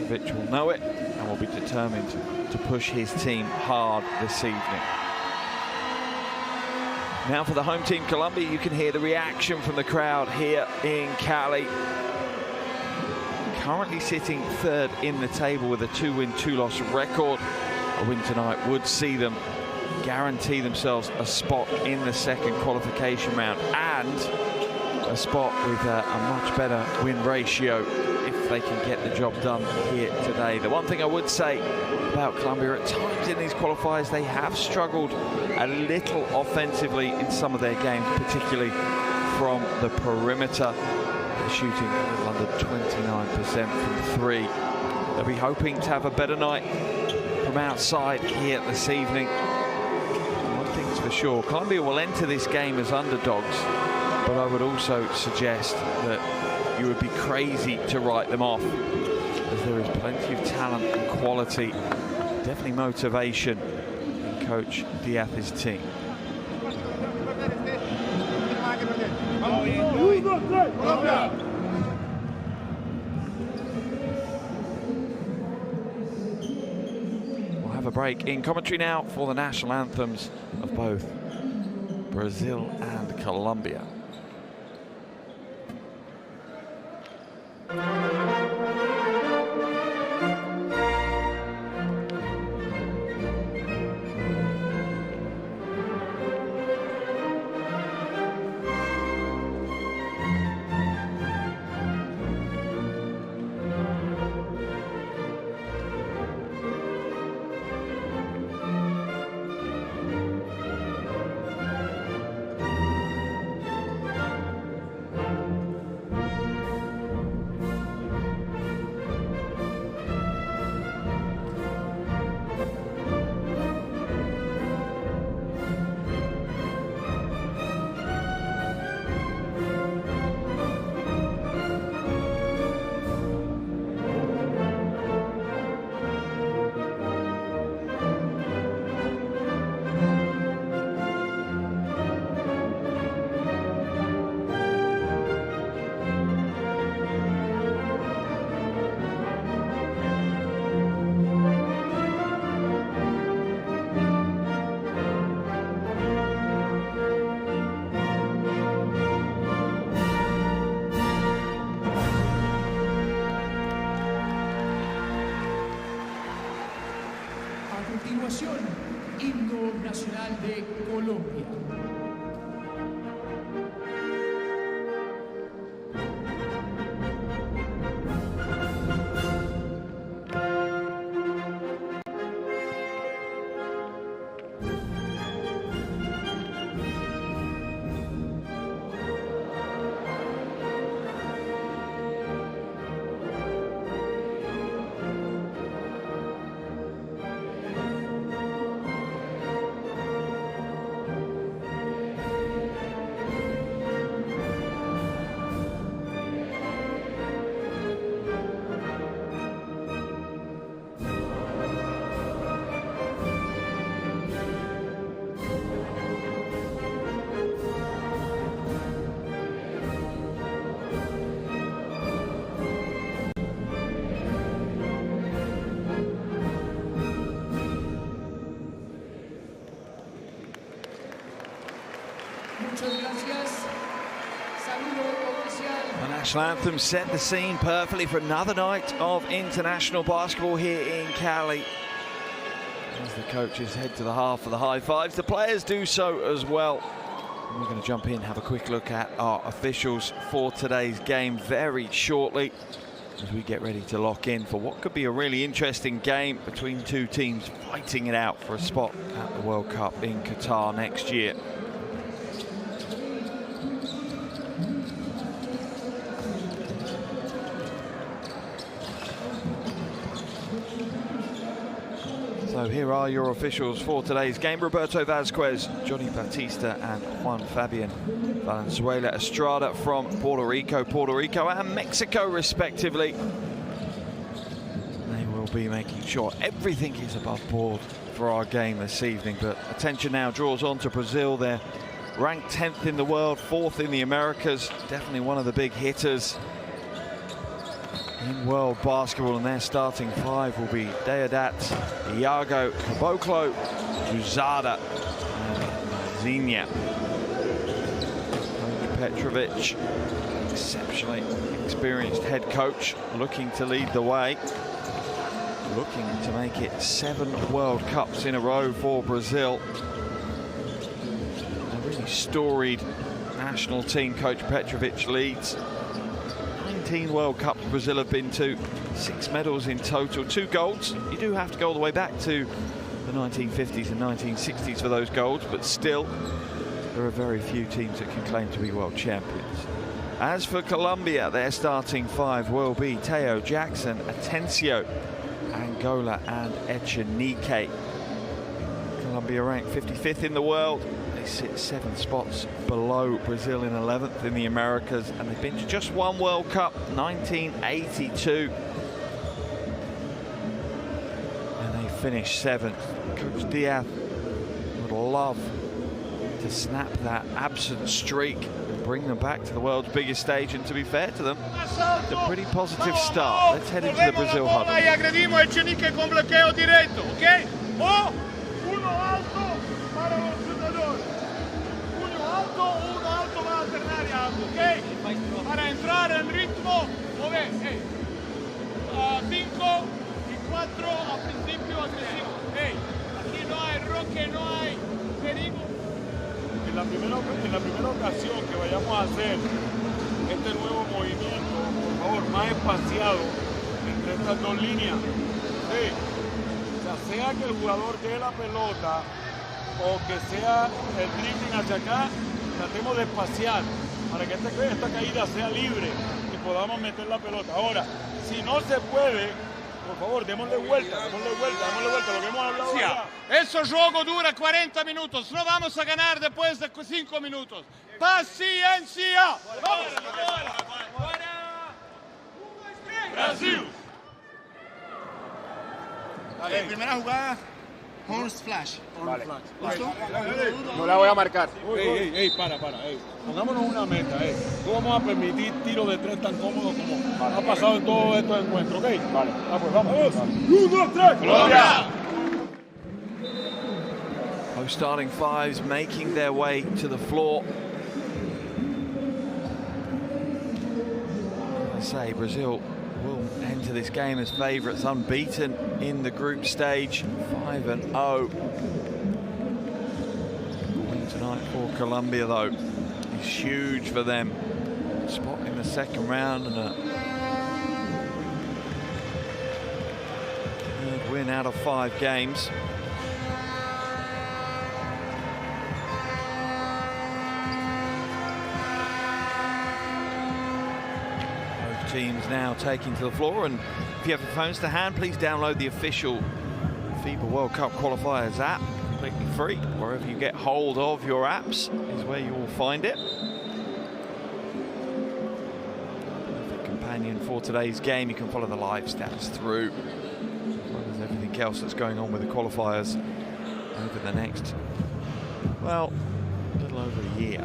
Milosevic will know it and will be determined to push his team hard this evening. Now for the home team, Colombia, you can hear the reaction from the crowd here in Cali. Currently sitting third in the table with a 2-win, 2-loss record. A win tonight would see them guarantee themselves a spot in the second qualification round and a spot with a much better win ratio if they can get the job done here today. The one thing I would say about Colombia, at times in these qualifiers they have struggled a little offensively in some of their games, particularly from the perimeter. They're shooting a little under 29% from three. They'll be hoping to have a better night from outside here this evening. One thing's for sure, Colombia will enter this game as underdogs, but I would also suggest that you would be crazy to write them off, as there is plenty of talent and quality, definitely motivation in Coach Diaz's team. We'll have a break in commentary now for the national anthems of both Brazil and Colombia. Himno Nacional de Colombia. The national anthem set the scene perfectly for another night of international basketball here in Cali. As the coaches head to the half for the high fives, the players do so as well. And we're going to jump in and have a quick look at our officials for today's game very shortly, as we get ready to lock in for what could be a really interesting game between two teams fighting it out for a spot at the World Cup in Qatar next year. So here are your officials for today's game. Roberto Vazquez, Johnny Batista and Juan Fabian Valenzuela Estrada from Puerto Rico and Mexico respectively. They will be making sure everything is above board for our game this evening, but attention now draws on to Brazil. They're ranked 10th in the world, 4th in the Americas, definitely one of the big hitters in world basketball, and their starting five will be Deodat, Iago, Caboclo, Zuzada, and Zinia. Petrovic, exceptionally experienced head coach, looking to lead the way, looking to make it 7 World Cups in a row for Brazil. A really storied national team Coach Petrovic leads. 19 World Cups Brazil have been to, 6 medals in total, 2 golds. You do have to go all the way back to the 1950s and 1960s for those golds, but still, there are very few teams that can claim to be world champions. As for Colombia, their starting five will be Teo, Jackson, Atencio, Angola, and Echenique. Colombia ranked 55th in the world. They sit 7 spots below Brazil in 11th in the Americas, and they've been to just 1 World Cup, 1982. And they finished 7th. Coach Diaz would love to snap that absent streak and bring them back to the world's biggest stage, and to be fair to them, it's a pretty positive start. Let's head into the Brazil huddle. Agredimos Echenique con bloqueo directo, ¿ok? O uno alto para los chutadores. Uno alto va a alternar a ambos, ¿ok? Para entrar en ritmo, mover, 5 y 4 al principio agresivo, aquí no hay roque, no hay perigo. En la primera ocasión que vayamos a hacer este nuevo movimiento, por favor, más espaciado entre estas 2 líneas. Sí. O sea que el jugador dé la pelota o que sea el dribbling hacia acá, tratemos de espaciar para que esta caída sea libre y podamos meter la pelota. Ahora, si no se puede, por favor, démosle vuelta, lo que hemos hablado ya. Ese juego dura 40 minutos, no vamos a ganar después de 5 minutos. ¡Paciencia! ¡Vamos! ¡Brasil! Primera jugada, Horns Flash. Vale. ¿Listo? No la voy a marcar. Para. Pongámonos una meta, No vamos a permitir tiros de 3 tan cómodos como ha pasado en todos estos encuentros, ¿ok? Vale. Pues vamos. 1, 2, 3. ¡Colombia! Both starting fives making their way to the floor. I say Brazil will enter this game as favourites, unbeaten in the group stage, 5-0. Win tonight for Colombia, though, is huge for them. Spot in the second round and a third win out of 5 games. Teams now taking to the floor, and if you have your phones to hand, please download the official FIBA World Cup Qualifiers app, completely free. Wherever you get hold of your apps is where you will find it. Perfect companion for today's game. You can follow the live stats through, as well as everything else that's going on with the qualifiers over the next, well, a little over a year.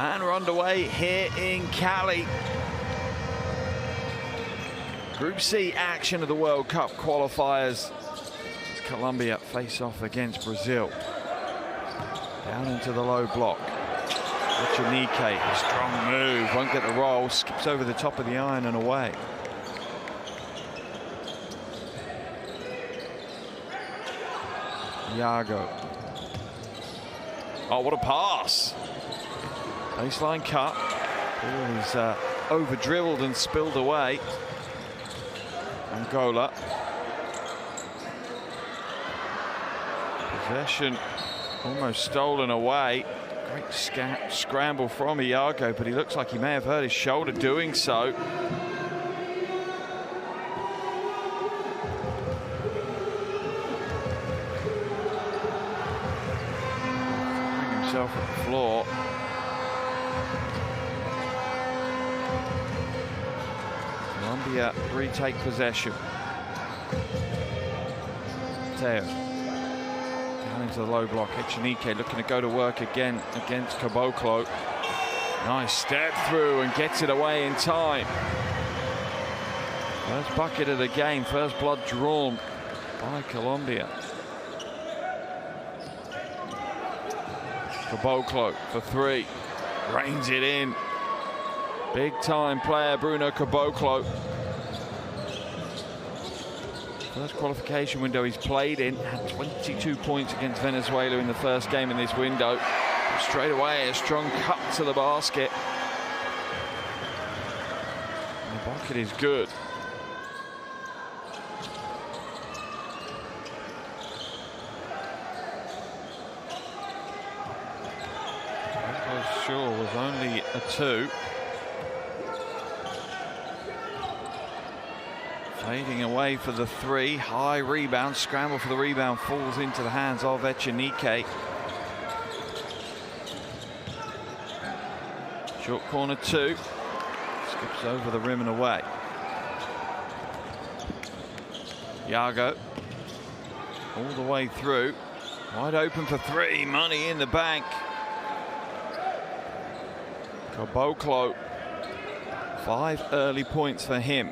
And we're underway here in Cali. Group C action of the World Cup qualifiers. As Colombia face off against Brazil. Down into the low block. Echenique, a strong move, won't get the roll, skips over the top of the iron and away. Iago. Oh, what a pass. Baseline cut. Ball is over-dribbled and spilled away. Angola. Possession almost stolen away. Great scramble from Iago, but he looks like he may have hurt his shoulder doing so. Himself at the floor. Colombia retake possession. Teo down into the low block. Echenique looking to go to work again against Caboclo. Nice step through and gets it away in time. First bucket of the game, first blood drawn by Colombia. Caboclo for three, rains it in. Big time player Bruno Caboclo. First qualification window he's played in, had 22 points against Venezuela in the first game in this window. Straight away, a strong cut to the basket. And the bucket is good. Sure was only a two. Fading away for the three. High rebound, scramble for the rebound, falls into the hands of Echenique. Short corner two. Skips over the rim and away. Yago all the way through. Wide open for three. Money in the bank. Caboclo, 5 early points for him.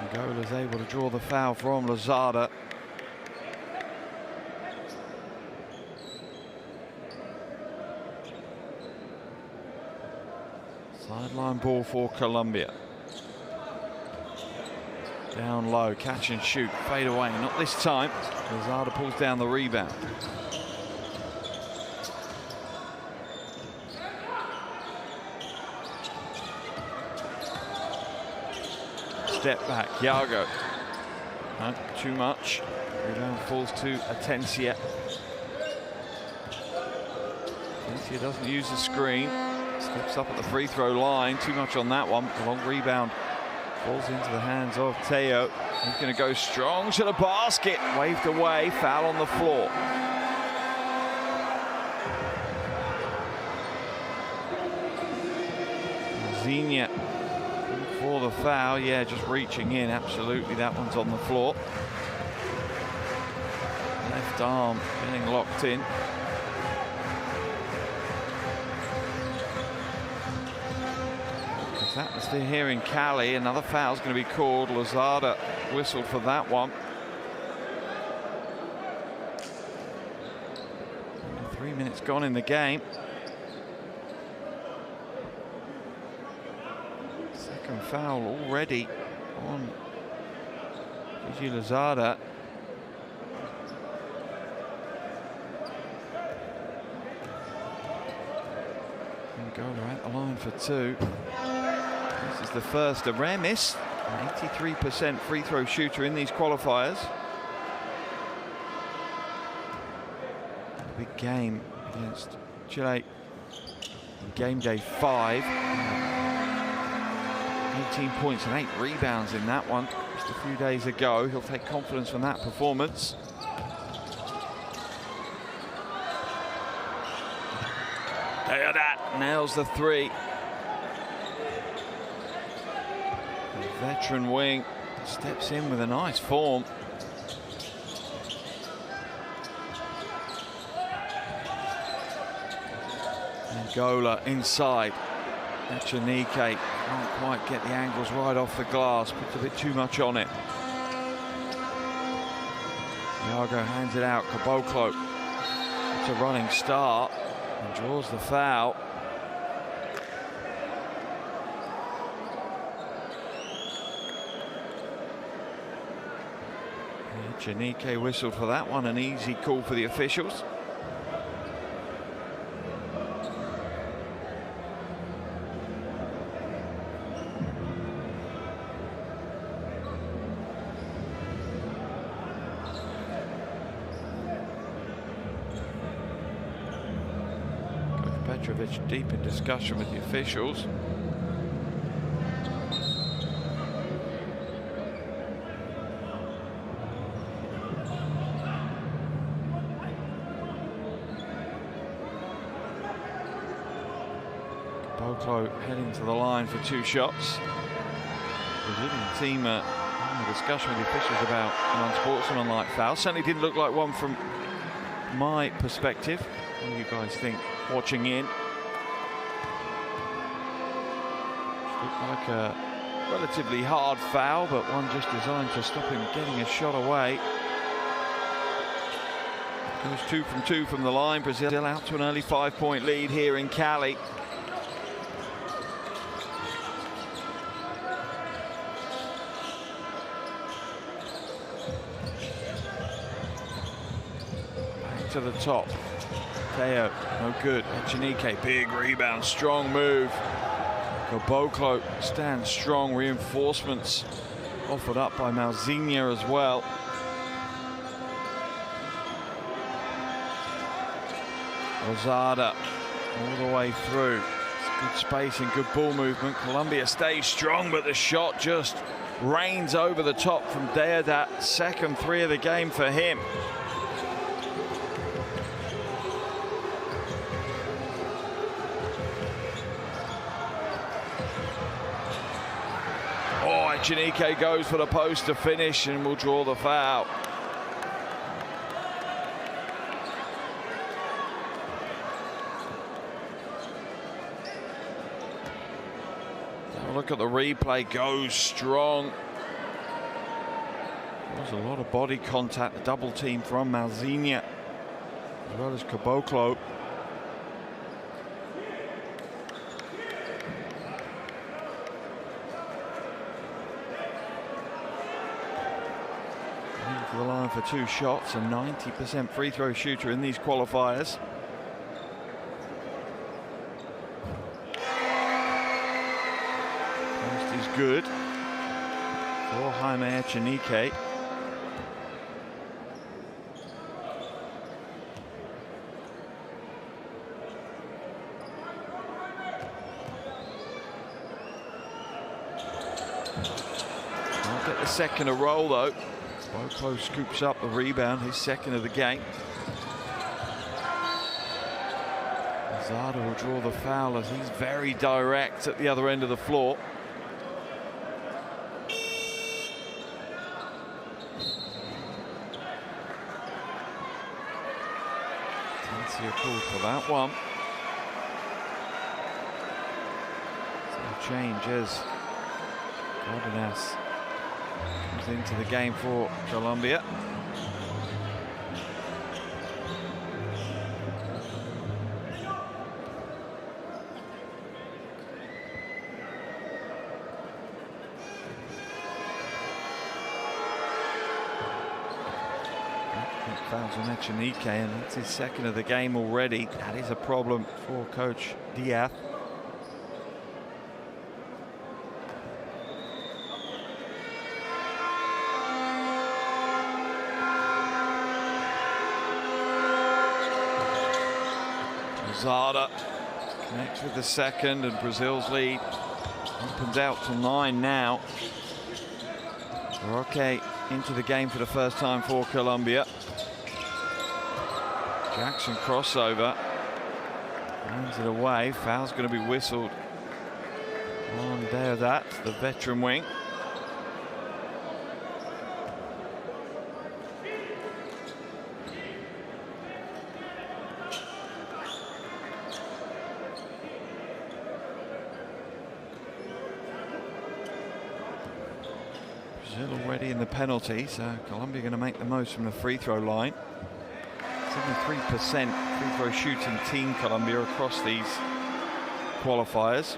Angola's able to draw the foul from Lozada. Sideline ball for Colombia. Down low, catch and shoot, fade away, not this time. Lozada pulls down the rebound. Step back, Yago. Not too much. Rebound falls to Atencia. Atencia doesn't use the screen. Steps up at the free throw line. Too much on that one. The long rebound falls into the hands of Teo. He's going to go strong to the basket. Waved away, foul on the floor. Zinha for the foul. Yeah, just reaching in. Absolutely, that one's on the floor. Left arm getting locked in. Atmosphere here in Cali. Another foul's going to be called. Lozada whistled for that one. 3 minutes gone in the game. Second foul already on Gigi Lozada. Angola at the line for two. This is the first, a rare miss. An 83% free throw shooter in these qualifiers. Big game against Chile in game day 5. 18 points and 8 rebounds in that one just a few days ago. He'll take confidence from that performance. Deodat nails the three. The veteran wing steps in with a nice form. Angola inside. Echenique can't quite get the angles right off the glass, puts a bit too much on it. Yago hands it out. Caboclo, it's a running start and draws the foul. Echenique whistled for that one, an easy call for the officials. Deep in discussion with the officials. Caboclo heading to the line for 2 shots. The Brazilian team having a discussion with the officials about an unsportsmanlike foul. Certainly didn't look like one from my perspective. What do you guys think watching in? Looked like a relatively hard foul, but one just designed to stop him getting a shot away. Goes 2 from 2 from the line. Brazil out to an early 5-point lead here in Cali. Back to the top. Teo, no good. Echenike, big rebound, strong move. Caboclo stands strong. Reinforcements offered up by Malzinha as well. Rosada all the way through. Good space and good ball movement. Colombia stays strong, but the shot just rains over the top from Deodat. Second 3 of the game for him. Oh, Echenike goes for the post to finish and will draw the foul. Look at the replay, goes strong. There's a lot of body contact, the double team from Malzinha, as well as Caboclo. To the line for 2 shots, a 90% free throw shooter in these qualifiers. Good for Jaime Echenike. Can't get the second a roll though. Caboclo scoops up the rebound, his second of the game. Zada will draw the foul as he's very direct at the other end of the floor. Called for that one. So change as Cardenas comes into the game for Colombia. Fouls on Echenike, and that's his second of the game already. That is a problem for Coach Diaz. Zada connects with the second, and Brazil's lead opens out to 9 now. Roque into the game for the first time for Colombia. Jackson crossover, hands it away. Foul's going to be whistled on Deodat, the veteran wing. Brazil already in the penalty, so Colombia going to make the most from the free throw line. 73% free throw shooting team, Colombia, across these qualifiers.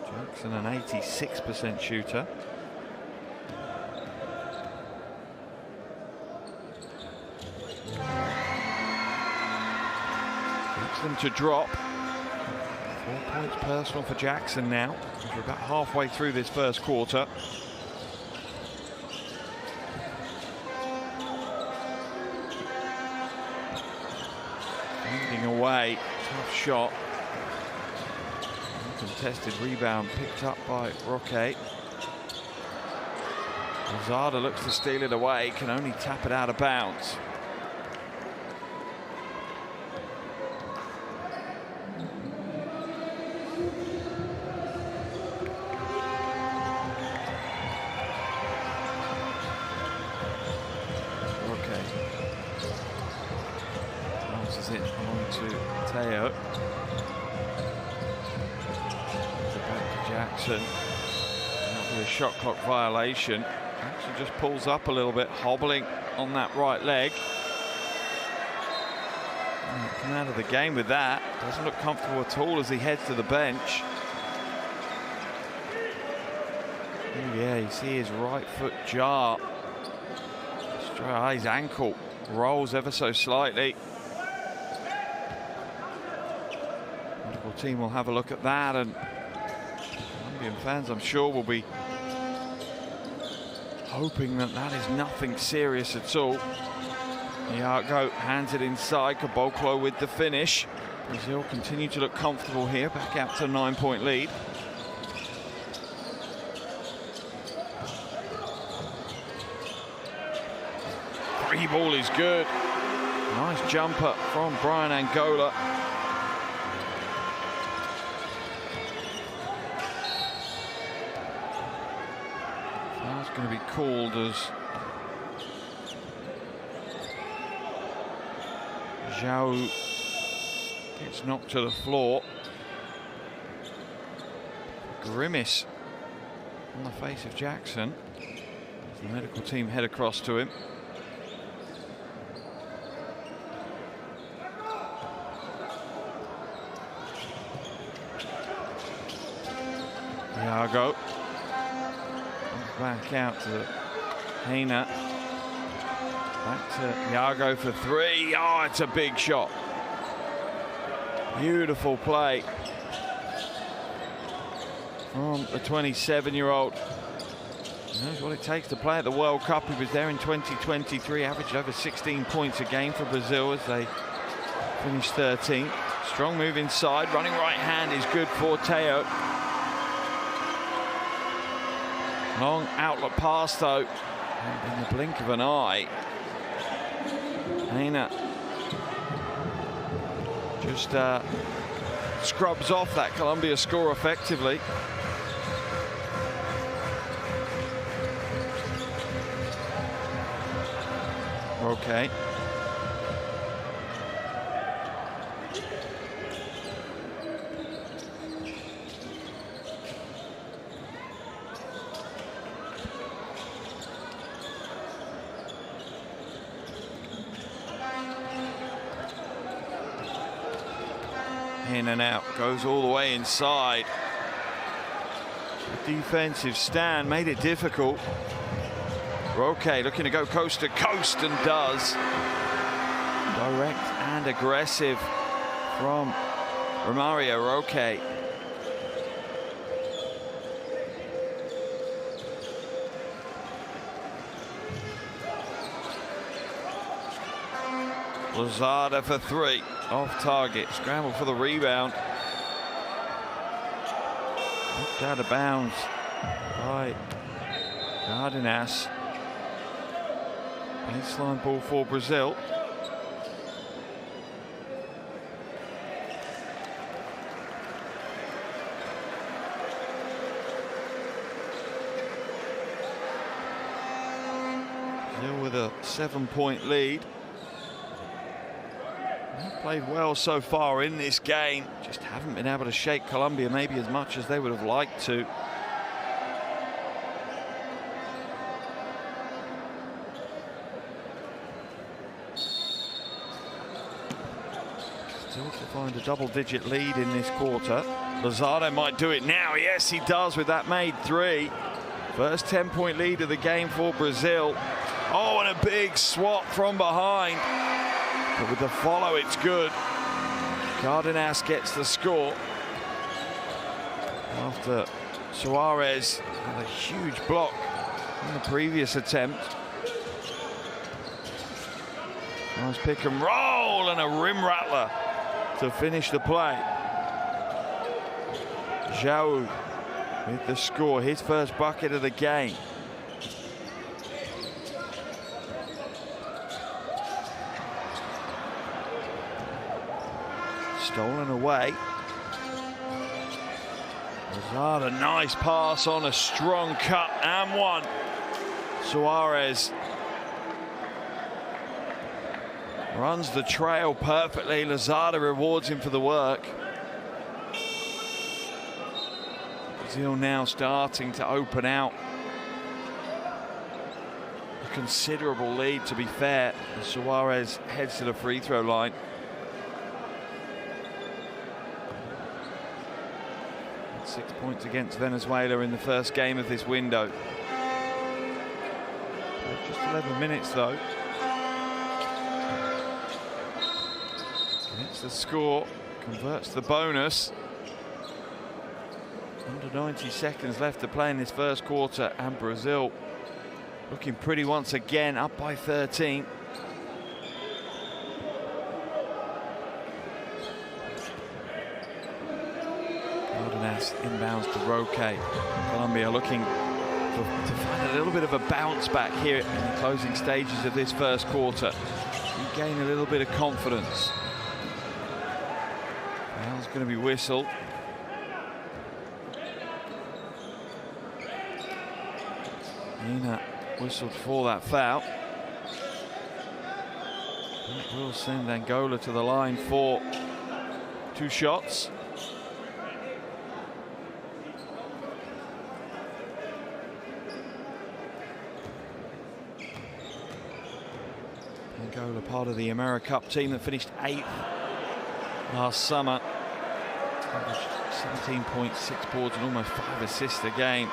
Jackson an 86% shooter. Gets them to drop. 4 points personal for Jackson now, as we're about halfway through this first quarter. Away, tough shot. Contested rebound picked up by Roque. Zada looks to steal it away, can only tap it out of bounds. Teo. Back to Jackson. That'll be a shot clock violation. Jackson just pulls up a little bit, hobbling on that right leg. Come out of the game with that. Doesn't look comfortable at all as he heads to the bench. Oh yeah, you see his right foot jar. His ankle rolls ever so slightly. The medical team will have a look at that, and Colombian fans, I'm sure, will be hoping that that is nothing serious at all. Iago hands it inside. Caboclo with the finish. Brazil continue to look comfortable here, back out to a 9-point lead. Free ball is good. Nice jumper from Brian Angola. That's going to be called as Zhao gets knocked to the floor. Grimace on the face of Jackson. The medical team head across to him. Iago back out to Heina. Back to Iago for three. Oh, it's a big shot. Beautiful play from the 27-year-old. He knows what it takes to play at the World Cup. He was there in 2023, averaged over 16 points a game for Brazil as they finished 13th. Strong move inside. Running right hand is good for Teo. Long outlet pass though, in the blink of an eye. Heina just scrubs off that Colombia score effectively. Okay. In and out, goes all the way inside. The defensive stand made it difficult. Roque looking to go coast to coast and does. Direct and aggressive from Romario Roque. Lozada for three. Off target, scramble for the rebound. Knocked out of bounds by Cardenas. Baseline ball for Brazil. Brazil with a 7-point lead. Played well so far in this game, just haven't been able to shake Colombia maybe as much as they would have liked to. Still to find a double-digit lead in this quarter. Lozada might do it now. Yes, he does with that made three. First 10-point lead of the game for Brazil. Oh, and a big swat from behind. But with the follow, it's good. Cardenas gets the score after Suarez had a huge block in the previous attempt. Nice pick and roll and a rim rattler to finish the play. Zhao with the score, his first bucket of the game. Stolen away. Lozada, nice pass on a strong cut and one. Suarez Runs the trail perfectly. Lozada rewards him for the work. Brazil now starting to open out. A considerable lead, to be fair. Suarez heads to the free throw line. That's 6 points against Venezuela in the first game of this window. Just 11 minutes though. Gets the score, converts the bonus. Under 90 seconds left to play in this first quarter, and Brazil looking pretty once again, up by 13. Cardenas inbounds to Roque. Colombia looking to find a little bit of a bounce back here in the closing stages of this first quarter. Gain a little bit of confidence. Foul's going to be whistled. Nina whistled for that foul. That will send Angola to the line for 2 shots. Angola, part of the AmeriCup team that finished 8th last summer. 17.6 boards and almost 5 assists a game.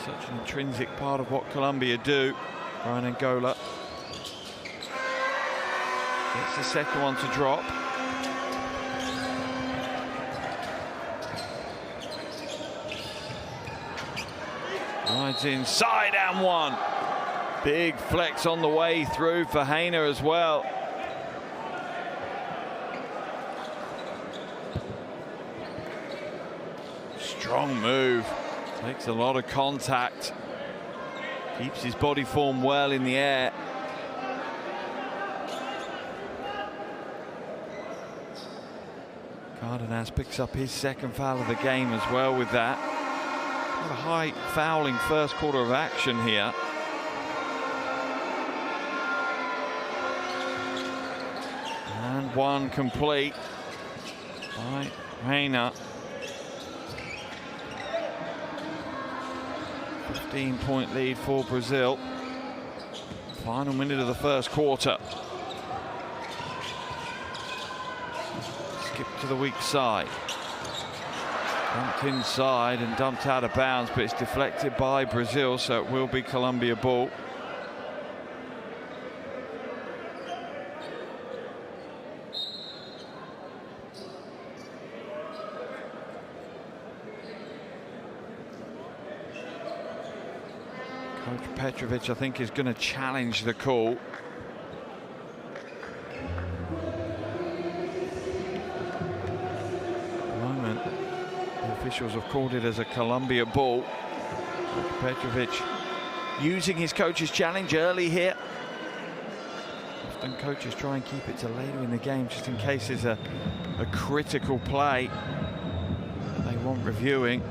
Such an intrinsic part of what Colombia do. Brian Angola gets the second one to drop. Rides inside and one. Big flex on the way through for Reina as well. Strong move. Takes a lot of contact. Keeps his body form well in the air. Cardenas picks up his second foul of the game as well with that. What a high fouling first quarter of action here. And one complete by Reina. 15-point lead for Brazil. Final minute of the first quarter. Skip to the weak side. Dumped inside and dumped out of bounds, but it's deflected by Brazil, so it will be Colombia ball. Coach Petrovic, I think, is going to challenge the call. At the moment, the officials have called it as a Colombia ball. Coach Petrovic using his coach's challenge early here. Often coaches try and keep it to later in the game just in case there's a critical play that they want reviewing.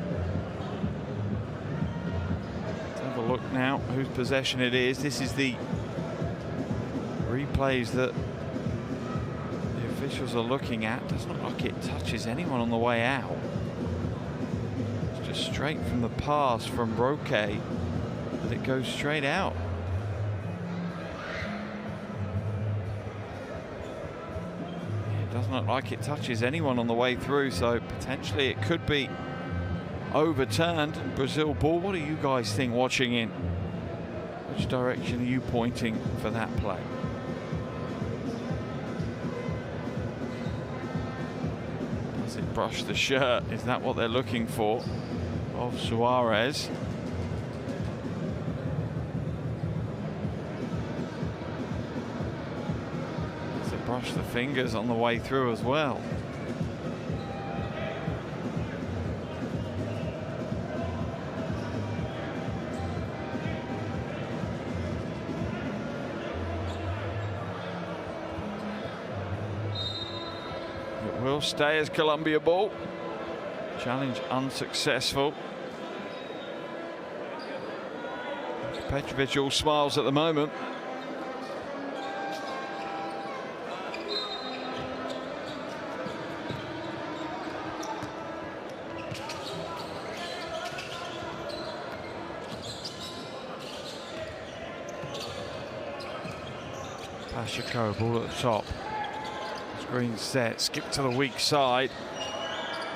Look now whose possession it is. This is the replays that the officials are looking at. Doesn't look like it touches anyone on the way out. It's just straight from the pass from Roque that it goes straight out. It doesn't look like it touches anyone on the way through, so potentially it could be overturned. Brazil ball. What do you guys think watching in? Which direction are you pointing for that play? Does it brush the shirt? Is that what they're looking for of Suarez? Does it brush the fingers on the way through as well? Will stay as Colombia ball. Challenge unsuccessful. Petrovic all smiles at the moment. Pacheco, ball at the top. Screen set, skip to the weak side.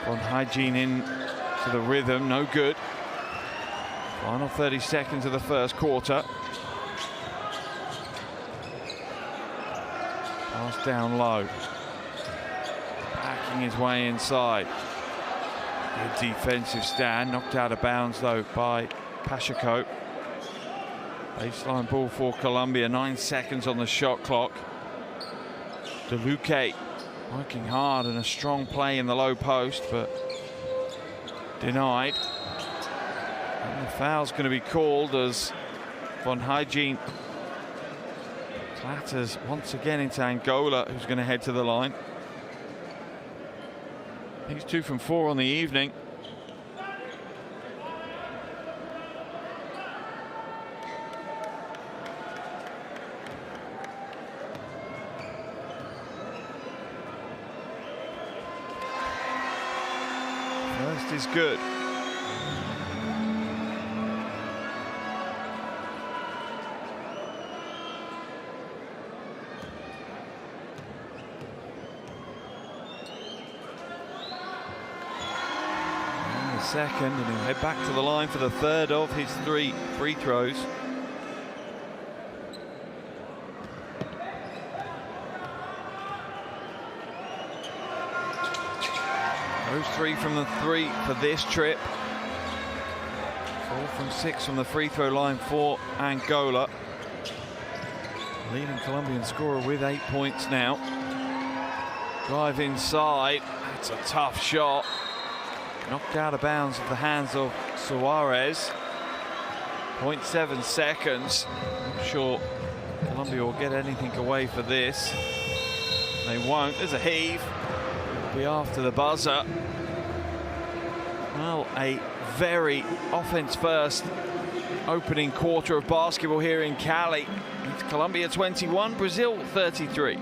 Von Hygiene in to the rhythm, no good. Final 30 seconds of the first quarter. Pass down low. Backing his way inside. Good defensive stand, knocked out of bounds though by Pacheco. Baseline ball for Colombia, 9 seconds on the shot clock. DeLuque working hard and a strong play in the low post, but denied. And the foul's going to be called as Von Hygiene clatters once again into Angola, who's going to head to the line. He's 2 from 4 on the evening. First is good. Second, and he'll head back to the line for the third of his 3 free throws. Those 3 from the 3 for this trip. 4 from 6 from the free throw line for Angola. Leading Colombian scorer with 8 points now. Drive inside, that's a tough shot. Knocked out of bounds of the hands of Suarez. 0.7 seconds. Not sure Colombia will get anything away for this. They won't. There's a heave. It'll be after the buzzer. Well, a very offense-first opening quarter of basketball here in Cali. It's Colombia 21, Brazil 33.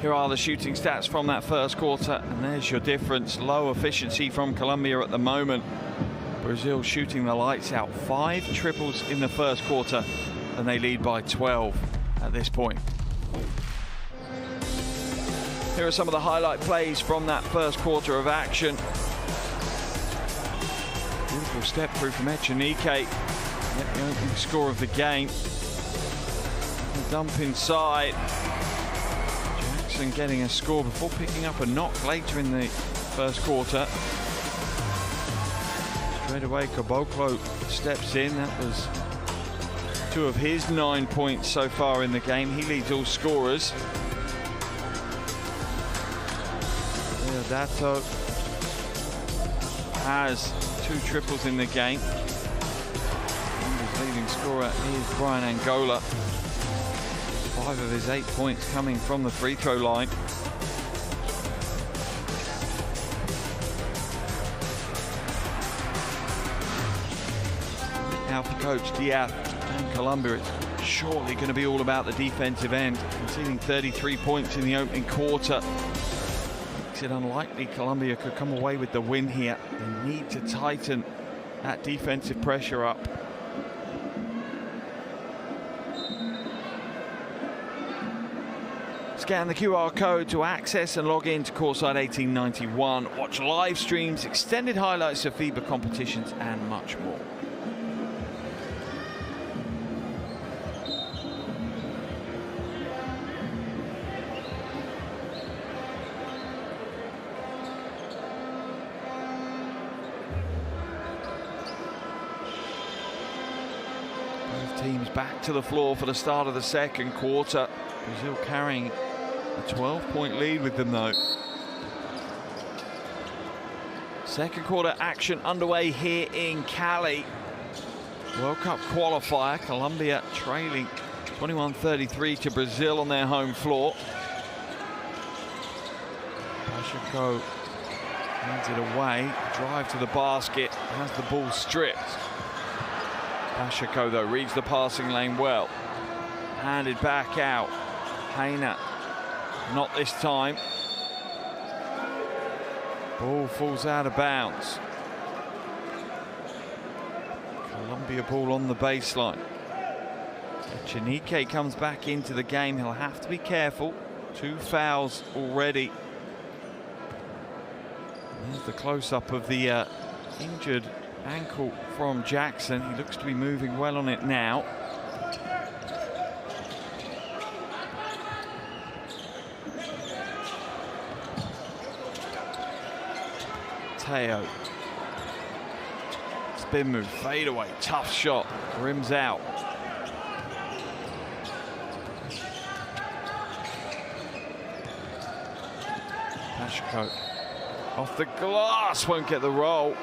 Here are the shooting stats from that first quarter, and there's your difference. Low efficiency from Colombia at the moment. Brazil shooting the lights out. 5 triples in the first quarter, and they lead by 12 at this point. Here are some of the highlight plays from that first quarter of action. Beautiful step through from Echenique. Get the opening score of the game. A dump inside. Getting a score before picking up a knock later in the first quarter. Straight away Caboclo steps in. That was 2 of his 9 points so far in the game. He leads all scorers. Deodato has 2 triples in the game. And his leading scorer is Brian Angola. 5 of his 8 points coming from the free throw line. Now for Coach Diaz and Colombia, it's surely going to be all about the defensive end. Conceding 33 points in the opening quarter. Makes it unlikely Colombia could come away with the win here. They need to tighten that defensive pressure up. Scan the QR code to access and log in to Courtside 1891. Watch live streams, extended highlights of FIBA competitions, and much more. Both teams back to the floor for the start of the second quarter. Brazil carrying a 12-point lead with them though. Second quarter action underway here in Cali. World Cup qualifier. Colombia trailing 21-33 to Brazil on their home floor. Pacheco hands it away. Drive to the basket. Has the ball stripped. Pacheco though reads the passing lane well. Handed back out. Heiner. Not this time. Ball falls out of bounds. Colombia ball on the baseline. Echenique comes back into the game. He'll have to be careful. 2 fouls already. Here's the close-up of the injured ankle from Jackson. He looks to be moving well on it now. Teo. Spin move, fade away, tough shot, rims out. Pashko off the glass, won't get the roll.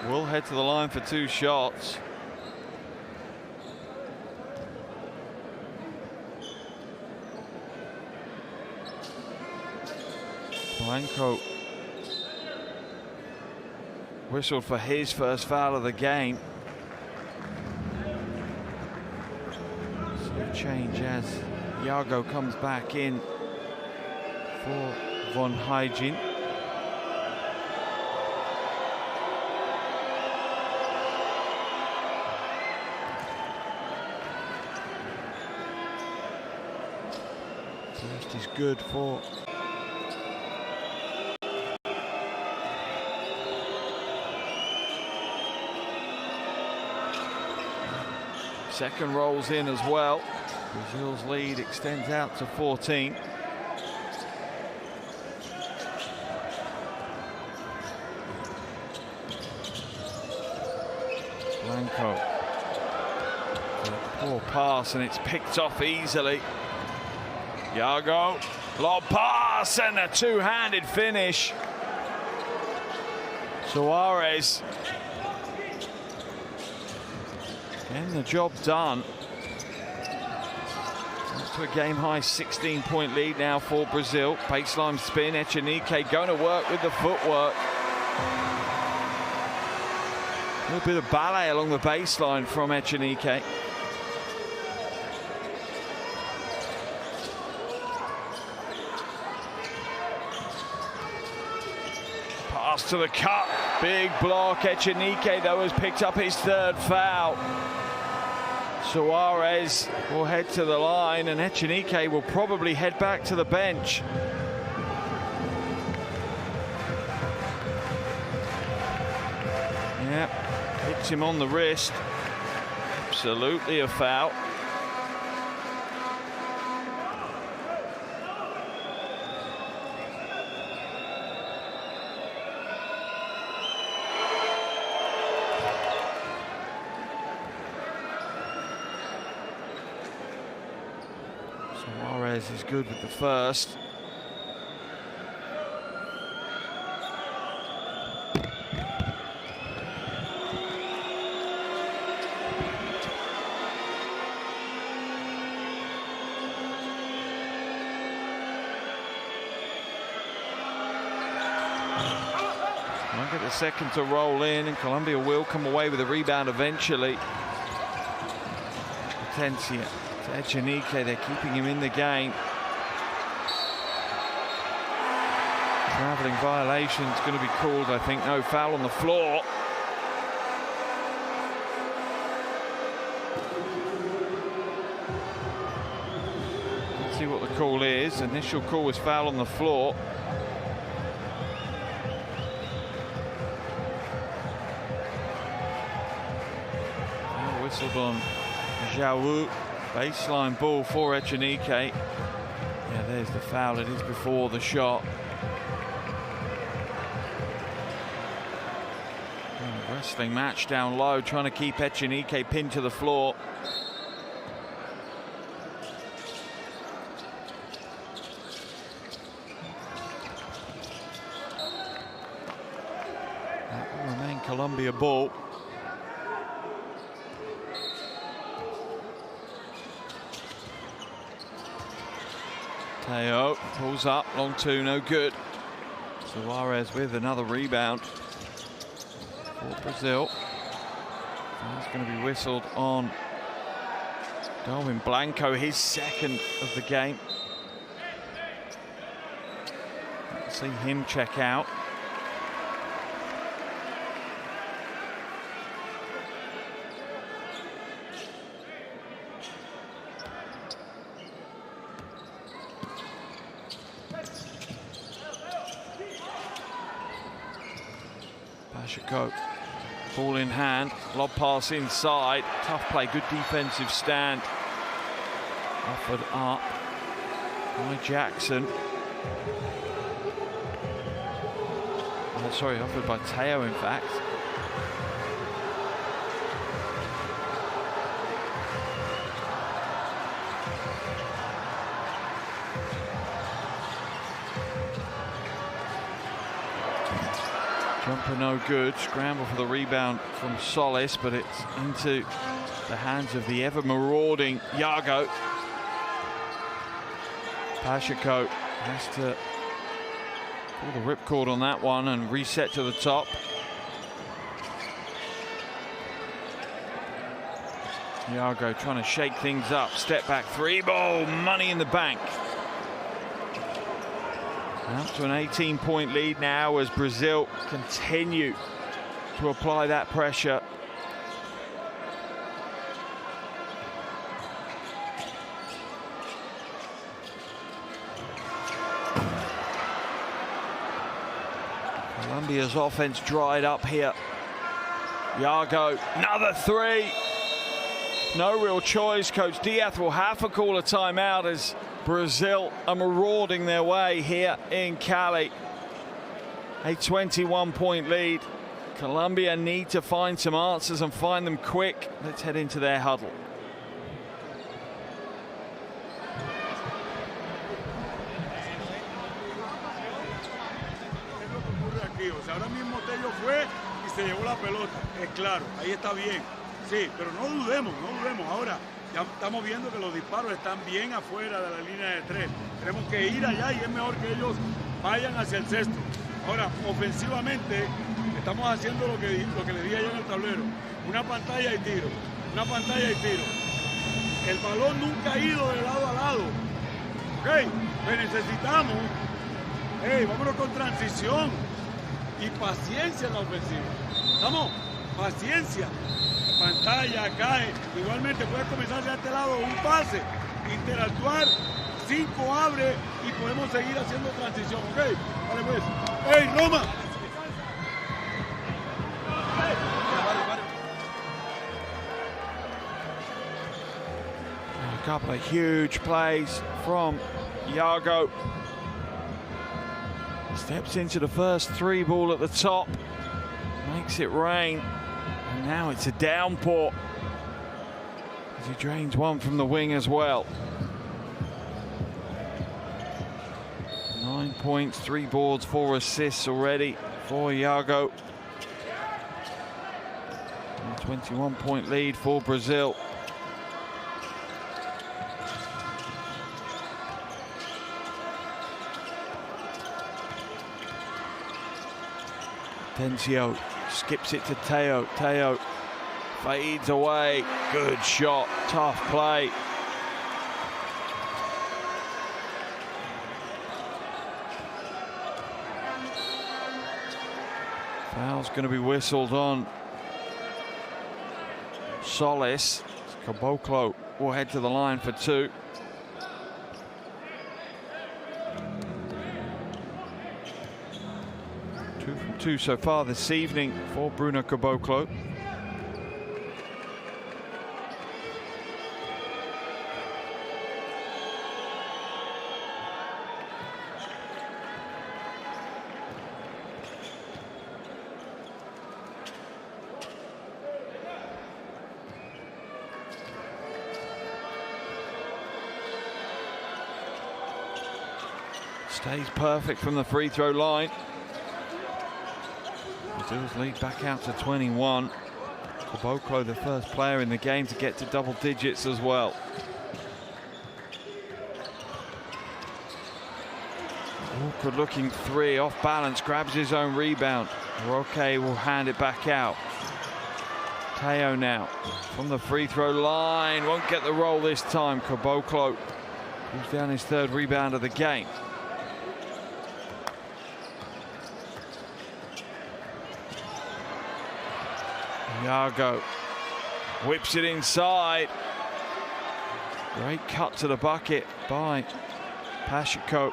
Will head to the line for 2 shots. Blanco whistled for his first foul of the game. So change as Iago comes back in for Von Hygiene. First is good for second rolls in as well. Brazil's lead extends out to 14. Blanco. Poor pass and it's picked off easily. Iago, lob pass and a two-handed finish. Suarez getting the job done. Up to a game-high 16-point lead now for Brazil. Baseline spin, Echenique going to work with the footwork. A little bit of ballet along the baseline from Echenique. Pass to the cut, big block. Echenique though has picked up his 3rd foul. Suarez will head to the line and Echenique will probably head back to the bench. Yep, hits him on the wrist. Absolutely a foul. Suarez is good with the first. Might get the second to roll in, and Colombia will come away with a rebound eventually. Potencia to Echenique, they're keeping him in the game. Traveling violation is going to be called, I think. No foul on the floor. Let's see what the call is. Initial call was foul on the floor. Whistled on Jawu. Baseline ball for Echenique. Yeah, there's the foul. It is before the shot. Wrestling match down low, trying to keep Echenique pinned to the floor. That will remain Colombia ball. Teo pulls up, long 2, no good. Suarez with another rebound for Brazil. That's going to be whistled on Darwin Blanco, his 2nd of the game. Let's see him check out. Pashiko, ball in hand, lob pass inside, tough play, good defensive stand. Offered up by Jackson. Sorry, offered by Teo, in fact. Jumper no good. Scramble for the rebound from Solis, but it's into the hands of the ever marauding Yago. Pashiko has to pull the ripcord on that one and reset to the top. Yago trying to shake things up. Step back three ball, money in the bank. Out to an 18-point lead now as Brazil continue to apply that pressure. Colombia's offense dried up here. Yago, another three. No real choice. Coach Diaz will have to call a timeout as Brazil are marauding their way here in Cali. A 21-point lead. Colombia need to find some answers and find them quick. Let's head into their huddle. Ahora mismo Tello fue y se llevó la pelota, es claro, ahí está bien, sí, pero no dudemos, ahora ya estamos viendo que los disparos están bien afuera de la línea de tres, tenemos que ir allá y es mejor que ellos vayan hacia el cesto. Ahora, ofensivamente, estamos haciendo lo que les dije ayer en el tablero, una pantalla y tiro, el balón nunca ha ido de lado a lado, ok, pues necesitamos, vámonos con transición y paciencia en la ofensiva. ¿Estamos? Paciencia. Pantalla, cae. Igualmente puedes comenzar hacia este lado un pase, interactuar, 5 abre y podemos seguir haciendo transición. ¿Ok? Vale pues. ¡Hey, Roma! A couple of huge plays from Yago. Steps into the first three ball at the top, makes it rain, and now it's a downpour as he drains one from the wing as well. 9 points, 3 boards, 4 assists already for Yago. A 21-point lead for Brazil. Tencio skips it to Teo. Teo fades away. Good shot. Tough play. Foul's going to be whistled on Solis. Caboclo will head to the line for 2. Two so far this evening for Bruno Caboclo. Stays perfect from the free throw line. Brazil's lead back out to 21. Caboclo, the first player in the game to get to double digits as well. Awkward looking three, off balance, grabs his own rebound. Roque will hand it back out. Teo now from the free throw line, won't get the roll this time. Caboclo pulls down his 3rd rebound of the game. Yago whips it inside. Great cut to the bucket by Pashiko.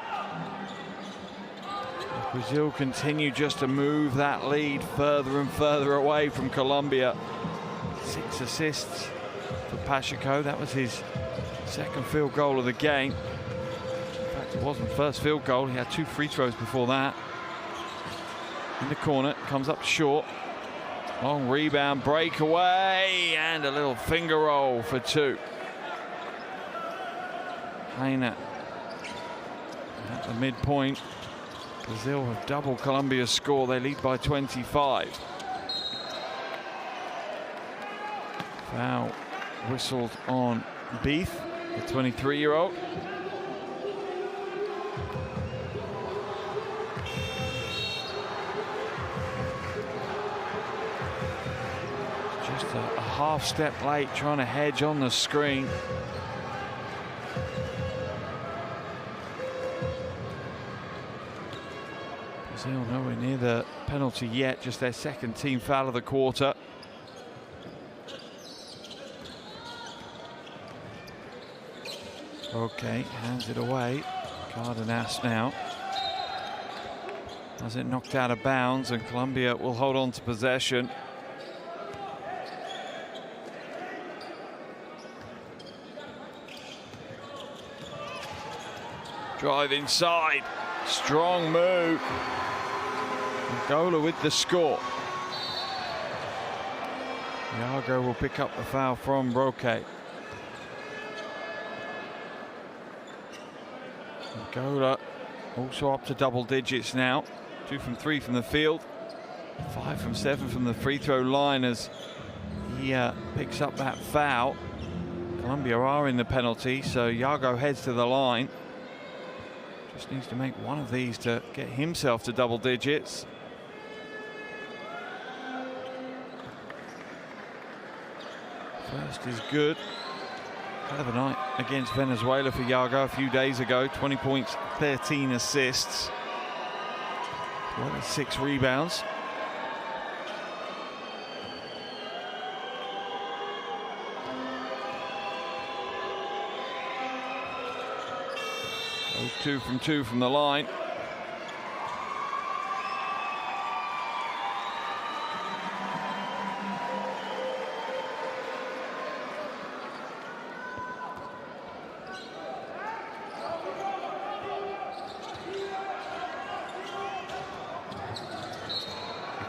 Brazil continue just to move that lead further and further away from Colombia. 6 assists for Pacheco. That was his second field goal of the game. In fact, it wasn't first field goal. He had 2 free throws before that. In the corner, comes up short. Long rebound, breakaway, and a little finger roll for 2. Heine at the midpoint. Brazil have doubled Colombia's score. They lead by 25. Foul whistled on Beef, the 23-year-old. Just a half step late, trying to hedge on the screen. Brazil nowhere near the penalty yet, just their second team foul of the quarter. Okay, hands it away. Cardenas now. Has it knocked out of bounds, and Colombia will hold on to possession. Drive inside. Strong move. Angola with the score. Iago will pick up the foul from Roque. Angola also up to double digits now. 2 from 3 from the field. 5 from 7 from the free throw line as he picks up that foul. Colombia are in the penalty, so Iago heads to the line. Just needs to make one of these to get himself to double digits. First is good. Hell of a night against Venezuela for Iago a few days ago. 20 points, 13 assists. Well, 6 rebounds. Oh, 2 from 2 from the line.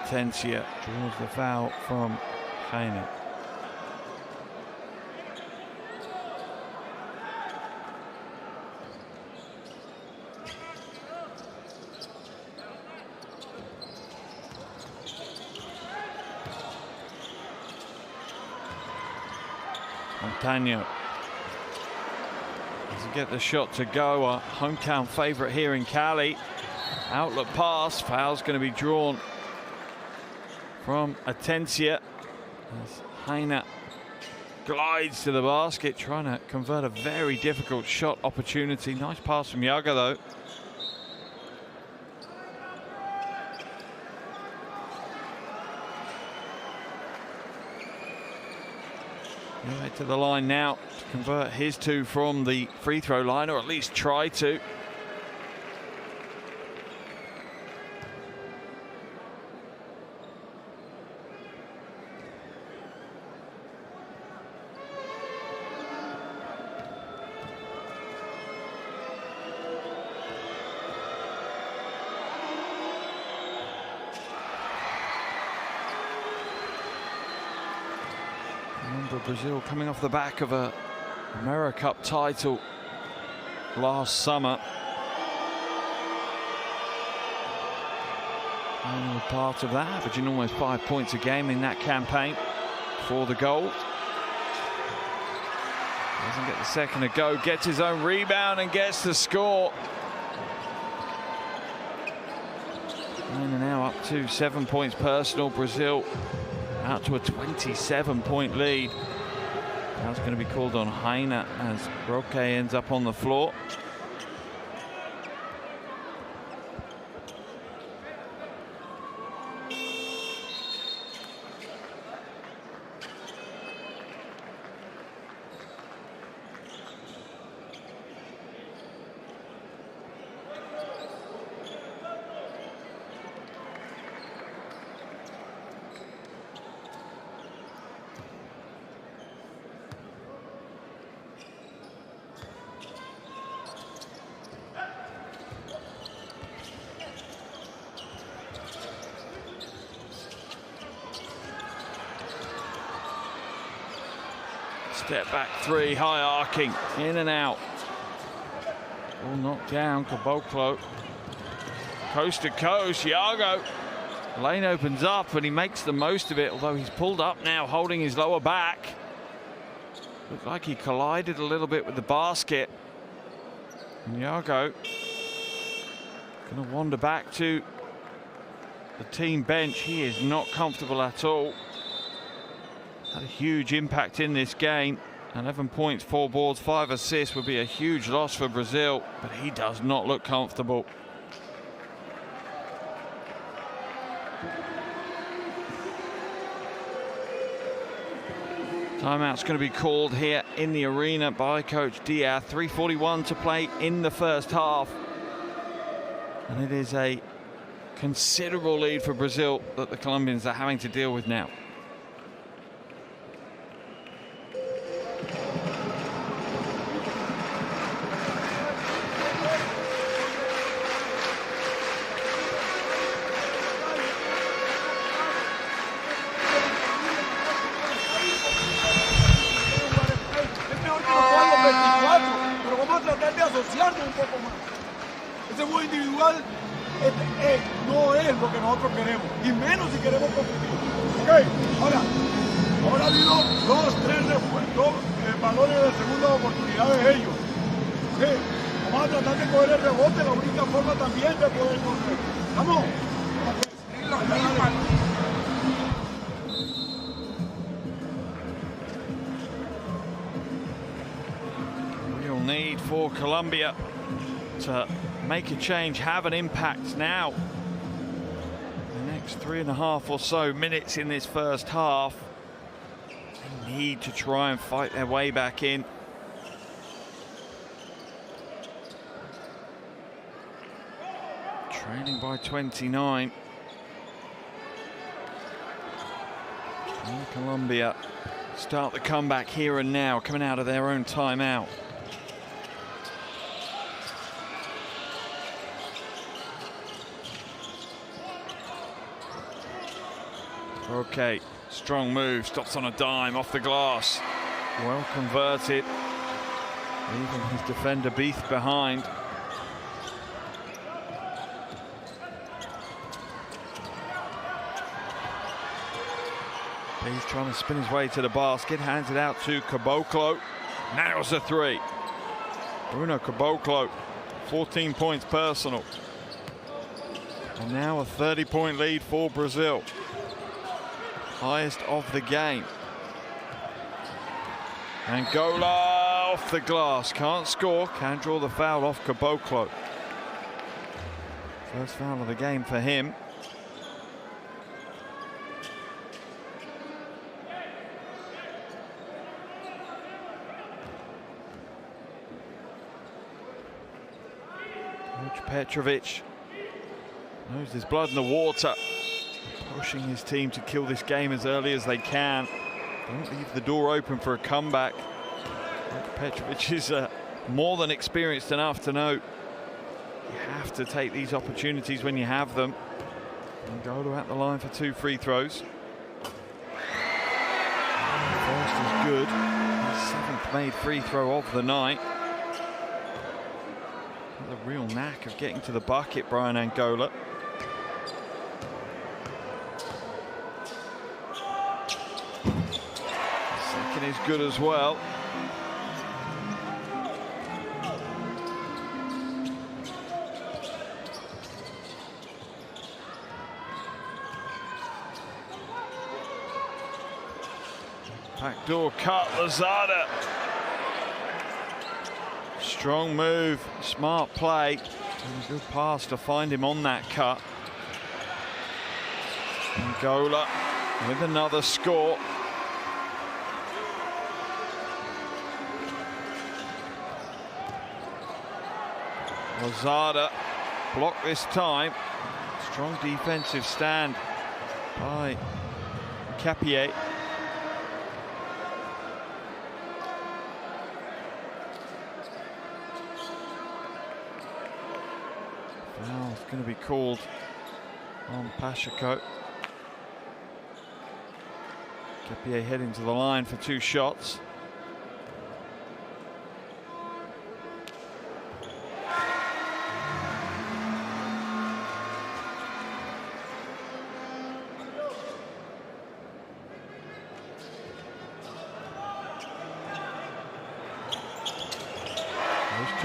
Atencia draws the foul from Heine. Montano doesn't get the shot to go. A hometown favorite here in Cali. Outlet pass. Foul's going to be drawn from Atencia as Heine glides to the basket, trying to convert a very difficult shot opportunity. Nice pass from Iago though. Right to the line now to convert his 2 from the free throw line, or at least try to. Brazil coming off the back of a AmeriCup title last summer. And were part of that, averaging almost 5 points a game in that campaign for the gold. Doesn't get the second to go, gets his own rebound and gets the score. And now up to 7 points personal. Brazil out to a 27-point lead. That's going to be called on Heine as Roque ends up on the floor. Step back three, high arcing, in and out. All knocked down, Caboclo. Coast to coast, Iago. Lane opens up and he makes the most of it, although he's pulled up now, holding his lower back. Looked like he collided a little bit with the basket. And Iago gonna wander back to the team bench. He is not comfortable at all. Had a huge impact in this game. 11 points, 4 boards, 5 assists would be a huge loss for Brazil, but he does not look comfortable. Timeout's going to be called here in the arena by Coach Diaz. 3:41 to play in the first half. And it is a considerable lead for Brazil that the Colombians are having to deal with now. Ese juego individual no es lo que nosotros queremos, y menos si queremos competir. Okay. Ahora ha habido dos balones de segunda oportunidad de ellos. Okay. Vamos a tratar de coger el rebote, la única forma también de poder correr. ¿Vamos? Real need for Colombia to make a change, have an impact now. The next 3.5 or so minutes in this first half, they need to try and fight their way back in. Trailing by 29. And Colombia start the comeback here and now, coming out of their own timeout. Okay, strong move, stops on a dime, off the glass. Well converted. Leaving his defender Beath behind. He's trying to spin his way to the basket, hands it out to Caboclo. Nails a three. Bruno Caboclo, 14 points personal. And now a 30-point lead for Brazil. Highest of the game. Angola off the glass, can't score, can draw the foul off Caboclo. First foul of the game for him. Coach Petrovic knows there's blood in the water. Pushing his team to kill this game as early as they can. Don't leave the door open for a comeback. Petrovic is more than experienced enough to know you have to take these opportunities when you have them. Angola at the line for 2 free throws. First is good. His 7th made free throw of the night. The real knack of getting to the bucket, Brian Angola. Is good as well. Backdoor cut, Lozada. Strong move, smart play, and a good pass to find him on that cut. Angola with another score. Lozada blocked this time. Strong defensive stand by Capier. Foul is going to be called on Pacheco. Capier heading to the line for 2 shots.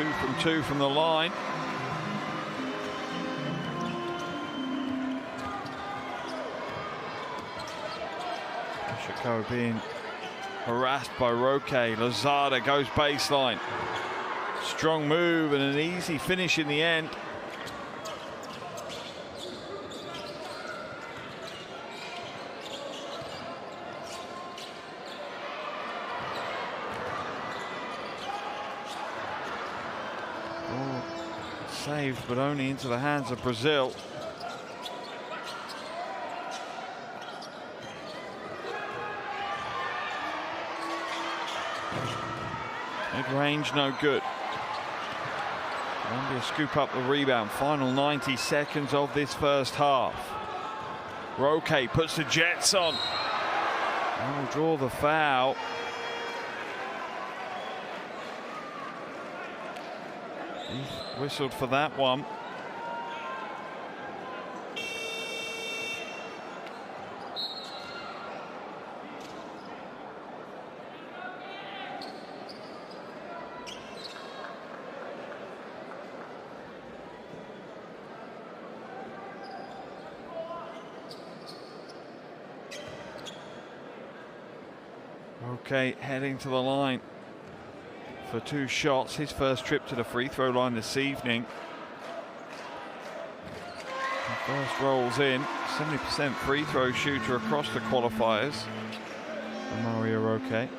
2 from 2 from the line. Chico being harassed by Roque. Lozada goes baseline. Strong move and an easy finish in the end. Oh, saved, but only into the hands of Brazil. Mid-range, no good. Colombia scoop up the rebound. Final 90 seconds of this first half. Roque puts the Jets on. And will draw the foul. He whistled for that one. Okay, heading to the line for 2 shots. His first trip to the free throw line this evening. The first rolls in. 70% free throw shooter across the qualifiers for Mario Roque.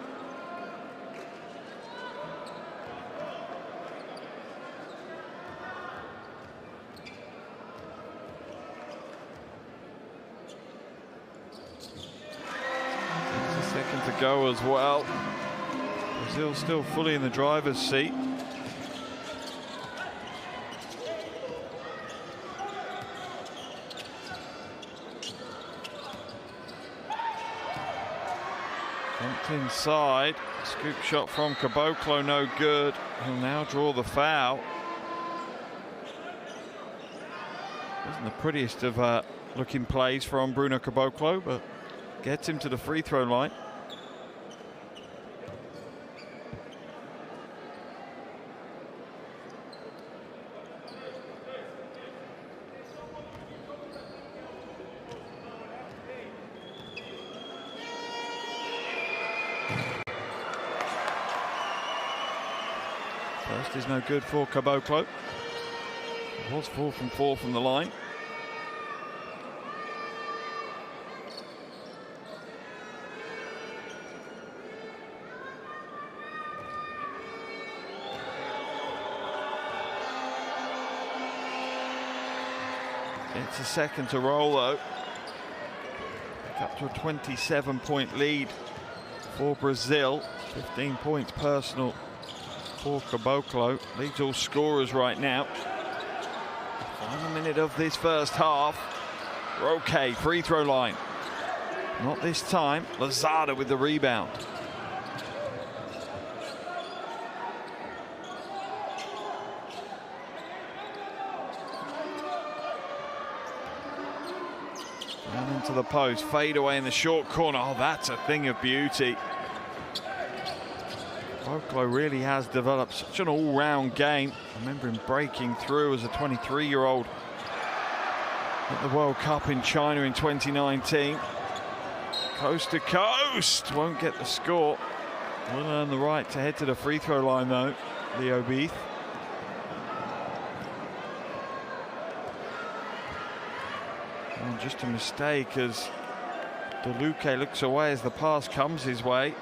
To go as well. Brazil still fully in the driver's seat. Dumped inside. Scoop shot from Caboclo, no good. He'll now draw the foul. Wasn't the prettiest of looking plays from Bruno Caboclo, but gets him to the free throw line. First is no good for Caboclo. It was 4 from 4 from the line. It's a second to roll though. Up to a 27-point lead for Brazil. 15 points personal for Caboclo. Leads all scorers right now. Final minute of this first half. Roque, free throw line. Not this time. Lozada with the rebound. And into the post, fade away in the short corner. Oh, that's a thing of beauty. Caboclo really has developed such an all-round game. I remember him breaking through as a 23-year-old at the World Cup in China in 2019. Coast to coast, won't get the score. Will earn the right to head to the free throw line though, Leo Beith. And just a mistake as DeLuque looks away as the pass comes his way.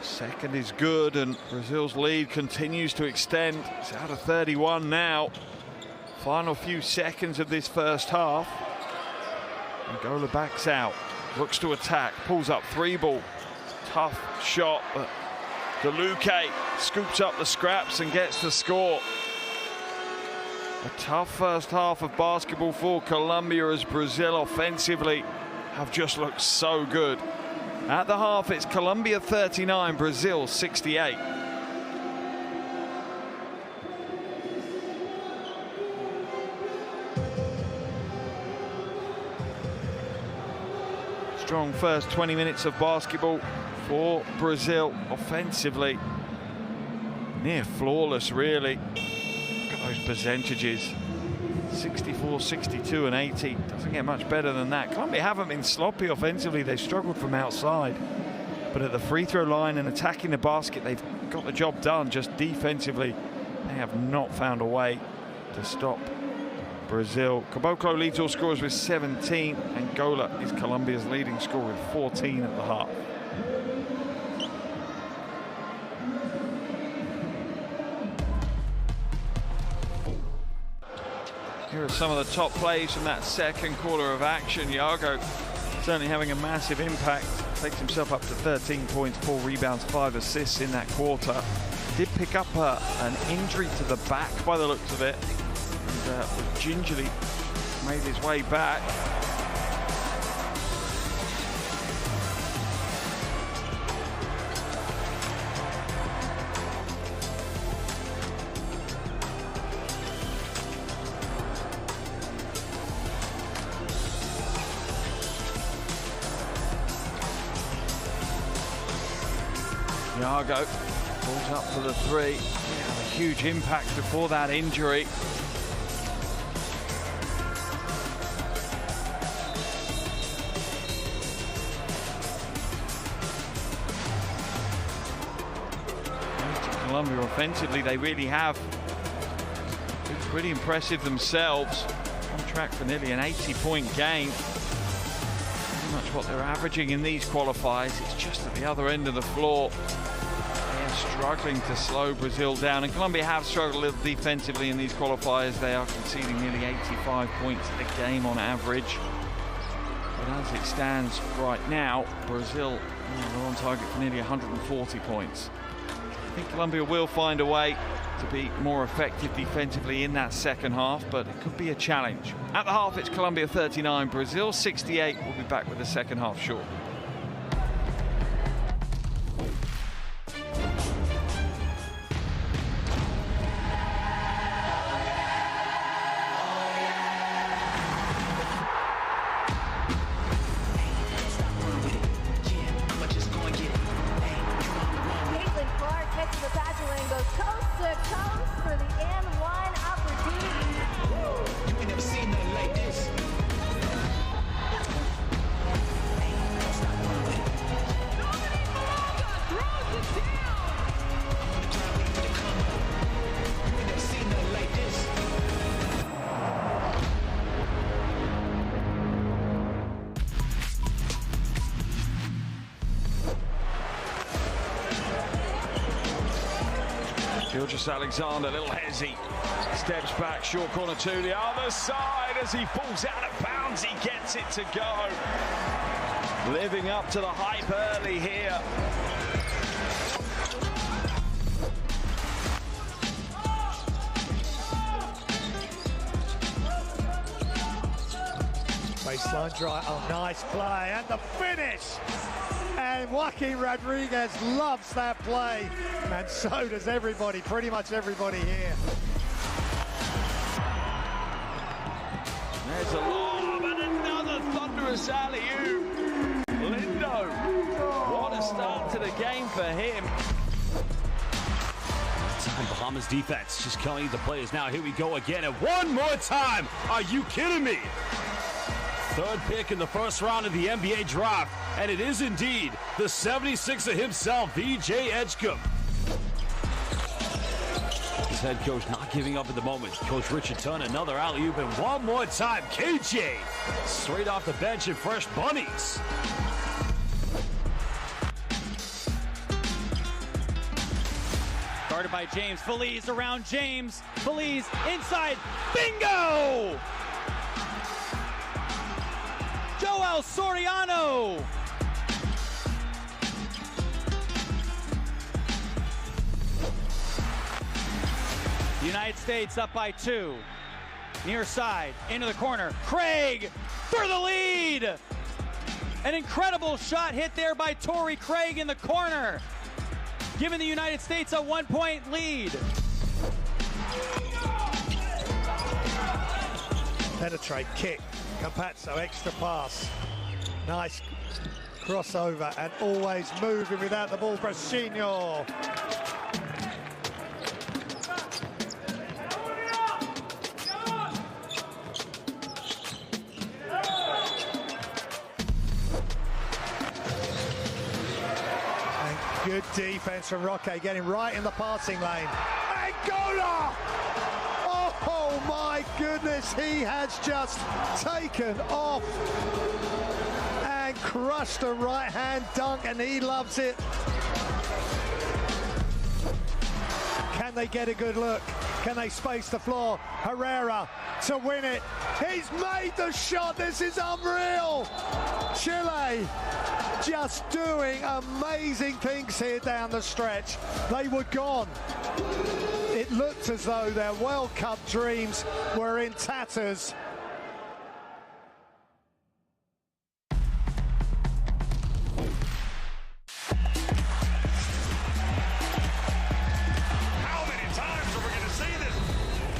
Second is good, and Brazil's lead continues to extend. It's out of 31 now. Final few seconds of this first half. Angola backs out, looks to attack, pulls up 3-ball. Tough shot, but DeLuque scoops up the scraps and gets the score. A tough first half of basketball for Colombia as Brazil offensively have just looked so good. At the half, it's Colombia 39, Brazil 68. strong first 20 minutes of basketball for Brazil offensively. Near flawless, really. Look at those percentages. 64, 62, and 80. Doesn't get much better than that. Colombia haven't been sloppy offensively. They've struggled from outside. But at the free throw line and attacking the basket, they've got the job done. Just defensively, they have not found a way to stop Brazil. Caboclo leads all scorers with 17. Angola is Colombia's leading scorer with 14 at the half. Here are some of the top plays from that second quarter of action. Iago certainly having a massive impact. Takes himself up to 13 points, 4 rebounds, 5 assists in that quarter. Did pick up an injury to the back by the looks of it. And gingerly made his way back. Iago pulls up for the three. Yeah, a huge impact before that injury. Colombia offensively, they really have been pretty impressive themselves. On track for nearly an 80-point game. Pretty much what they're averaging in these qualifiers. It's just at the other end of the floor. Struggling to slow Brazil down, and Colombia have struggled a little defensively in these qualifiers. They are conceding nearly 85 points a game on average. But as it stands right now, Brazil are on target for nearly 140 points. I think Colombia will find a way to be more effective defensively in that second half, but it could be a challenge. At the half, it's Colombia 39, Brazil 68. We'll be back with the second half short. Alexander, little hezzy, steps back, short corner to the other side as he falls out of bounds. He gets it to go. Living up to the hype early here. Baseline drive, oh, nice play, and the finish! And Joaquin Rodriguez loves that play, and so does everybody, pretty much everybody here. There's a lob and another thunderous alley-oop. Lindo, what a start to the game for him. Bahamas defense just killing the players now. Here we go again, and one more time. Are you kidding me? Third pick in the first round of the NBA draft, and it is indeed the 76er himself, VJ Edgecombe. His head coach not giving up at the moment. Coach Richard Turner, another alley-oop, and one more time, KJ, straight off the bench in fresh bunnies. Guarded by James, Feliz around James, Feliz inside, bingo! Joel Soriano. The United States up by 2. Near side, into the corner. Craig for the lead. An incredible shot hit there by Torrey Craig in the corner, giving the United States a 1-point lead. Penetrate, kick, Campazzo, extra pass. Nice crossover and always moving without the ball. Brassinho. Good defense from Roque, getting right in the passing lane. Angola! Oh my goodness, he has just taken off and crushed a right-hand dunk, and he loves it. Can they get a good look? Can they space the floor? Herrera to win it. He's made the shot. This is unreal. Chile just doing amazing things here down the stretch. They were gone. It looked as though their World Cup dreams were in tatters. How many times are we going to see this?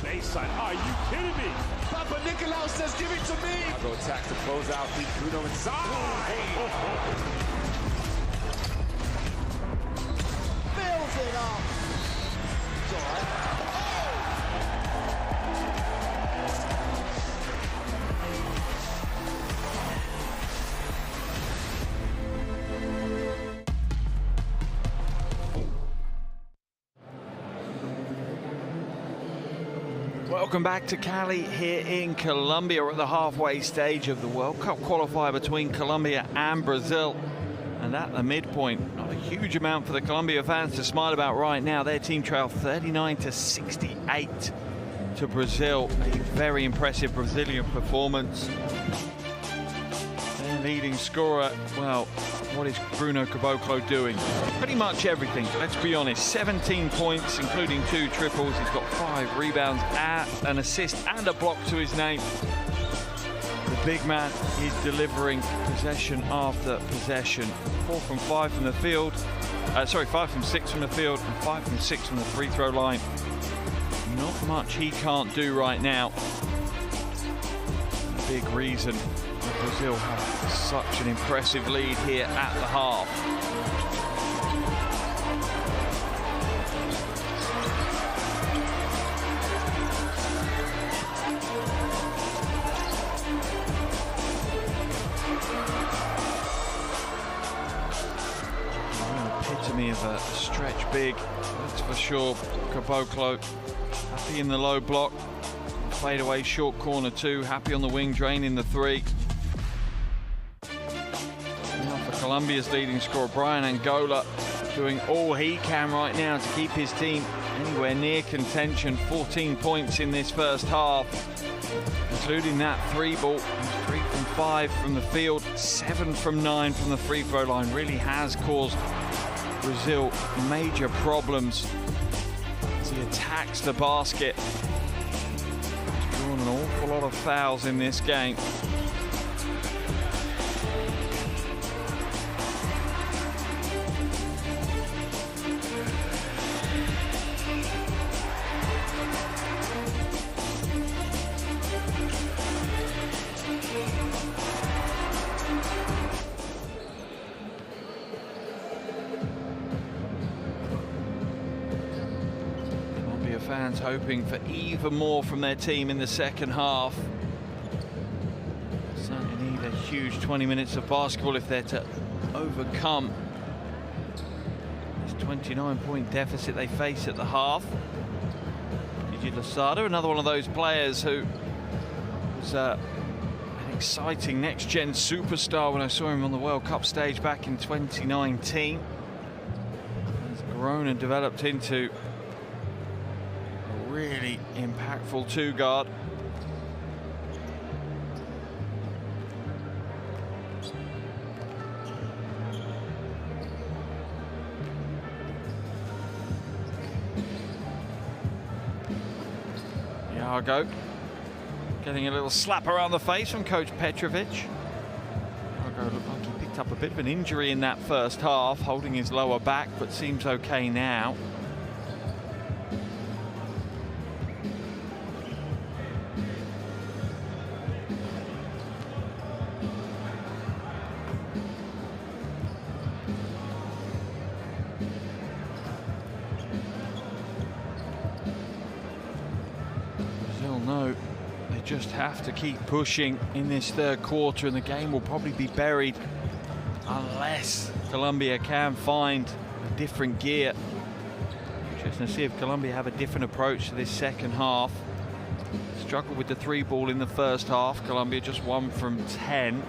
Baseline. Are you kidding me? Papa Nicolau says, give it to me. I'll go attack to close out. Beat Bruno inside. Fills it up. It's all right. Welcome back to Cali here in Colombia. We're at the halfway stage of the World Cup qualifier between Colombia and Brazil. And at the midpoint, not a huge amount for the Colombia fans to smile about right now. Their team trail 39-68 to Brazil. A very impressive Brazilian performance. Their leading scorer, well, what is Bruno Caboclo doing? Pretty much everything, let's be honest. 17 points, including 2 triples. He's got 5 rebounds, an assist and a block to his name. The big man is delivering possession after possession. 4 from 5 from the field. 5 from 6 from the field and 5 from 6 from the free throw line. Not much he can't do right now. A big reason Brazil have such an impressive lead here at the half. Epitome of a stretch big, that's for sure. Caboclo happy in the low block. Fade away short corner 2, happy on the wing, draining the 3. Now for Colombia's leading scorer, Brian Angola, doing all he can right now to keep his team anywhere near contention. 14 points in this first half, including that 3 ball. 3 from 5 from the field, 7 from 9 from the free throw line. Really has caused Brazil major problems as he attacks the basket. Drawn an awful lot of fouls in this game. Fans hoping for even more from their team in the second half. Certainly need a huge 20 minutes of basketball if they're to overcome this 29-point deficit they face at the half. Gigi Losada, another one of those players who was an exciting next-gen superstar when I saw him on the World Cup stage back in 2019. He's grown and developed into really impactful 2 guard. Iago getting a little slap around the face from Coach Petrovic. Iago looked like he picked up a bit of an injury in that first half, holding his lower back, but seems okay now. know they just have to keep pushing in this third quarter, and the game will probably be buried unless Colombia can find a different gear. Interesting to see if Colombia have a different approach to this second half. Struggled with the 3-ball in the first half. Colombia just 1 from 10,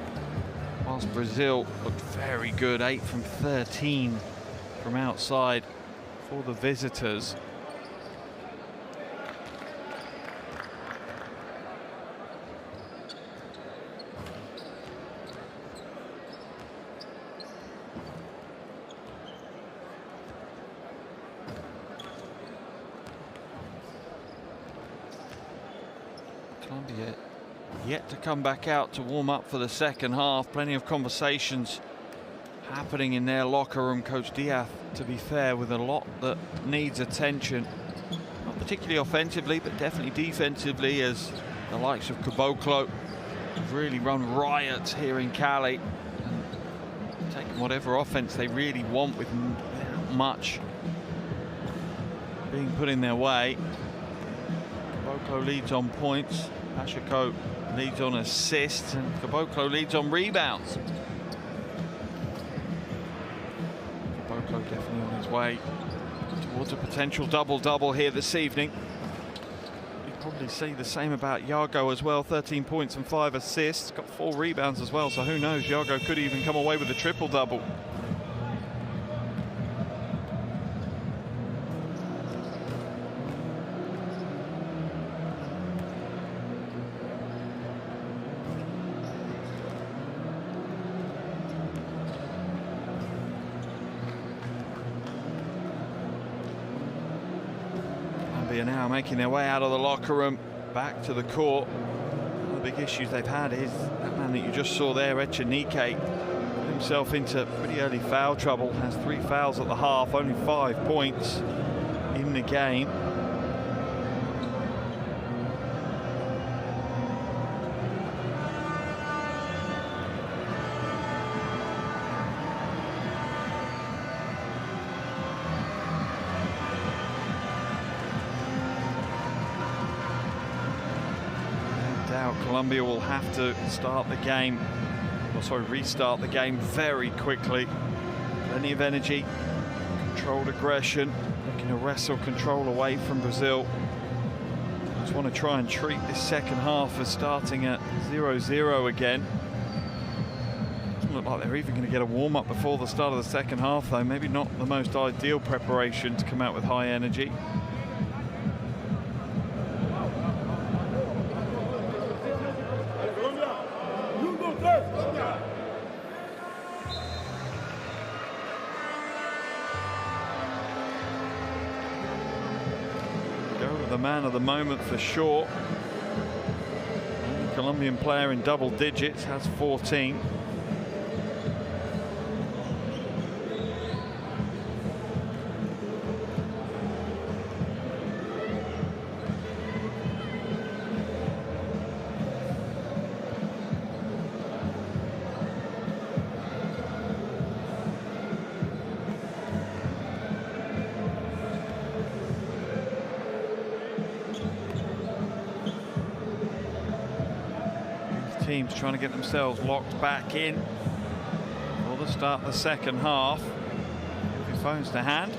whilst Brazil looked very good, 8 from 13 from outside for the visitors. Colombia yet to come back out to warm up for the second half. Plenty of conversations happening in their locker room. Coach Diaz, to be fair, with a lot that needs attention, not particularly offensively but definitely defensively, as the likes of Caboclo have really run riots here in Cali and taken whatever offense they really want with much being put in their way. Caboclo leads on points, Pacheco leads on assists, and Caboclo leads on rebounds. Caboclo definitely on his way towards a potential double-double here this evening. You'd probably say the same about Yago as well. 13 points and 5 assists, got 4 rebounds as well, so who knows, Yago could even come away with a triple-double. Now making their way out of the locker room back to the court. One of the big issues they've had is that man that you just saw there, Echenique, put himself into pretty early foul trouble, has 3 fouls at the half, only 5 points in the game. Colombia will have to start the game, or sorry, restart the game very quickly. Plenty of energy, controlled aggression, looking to wrestle control away from Brazil. Just want to try and treat this second half as starting at 0-0 again. Doesn't look like they're even going to get a warm-up before the start of the second half, though. Maybe not the most ideal preparation to come out with high energy. The man of the moment for sure. Only Colombian player in double digits, has 14. Teams trying to get themselves locked back in for the start of the second half. Have your phones to hand.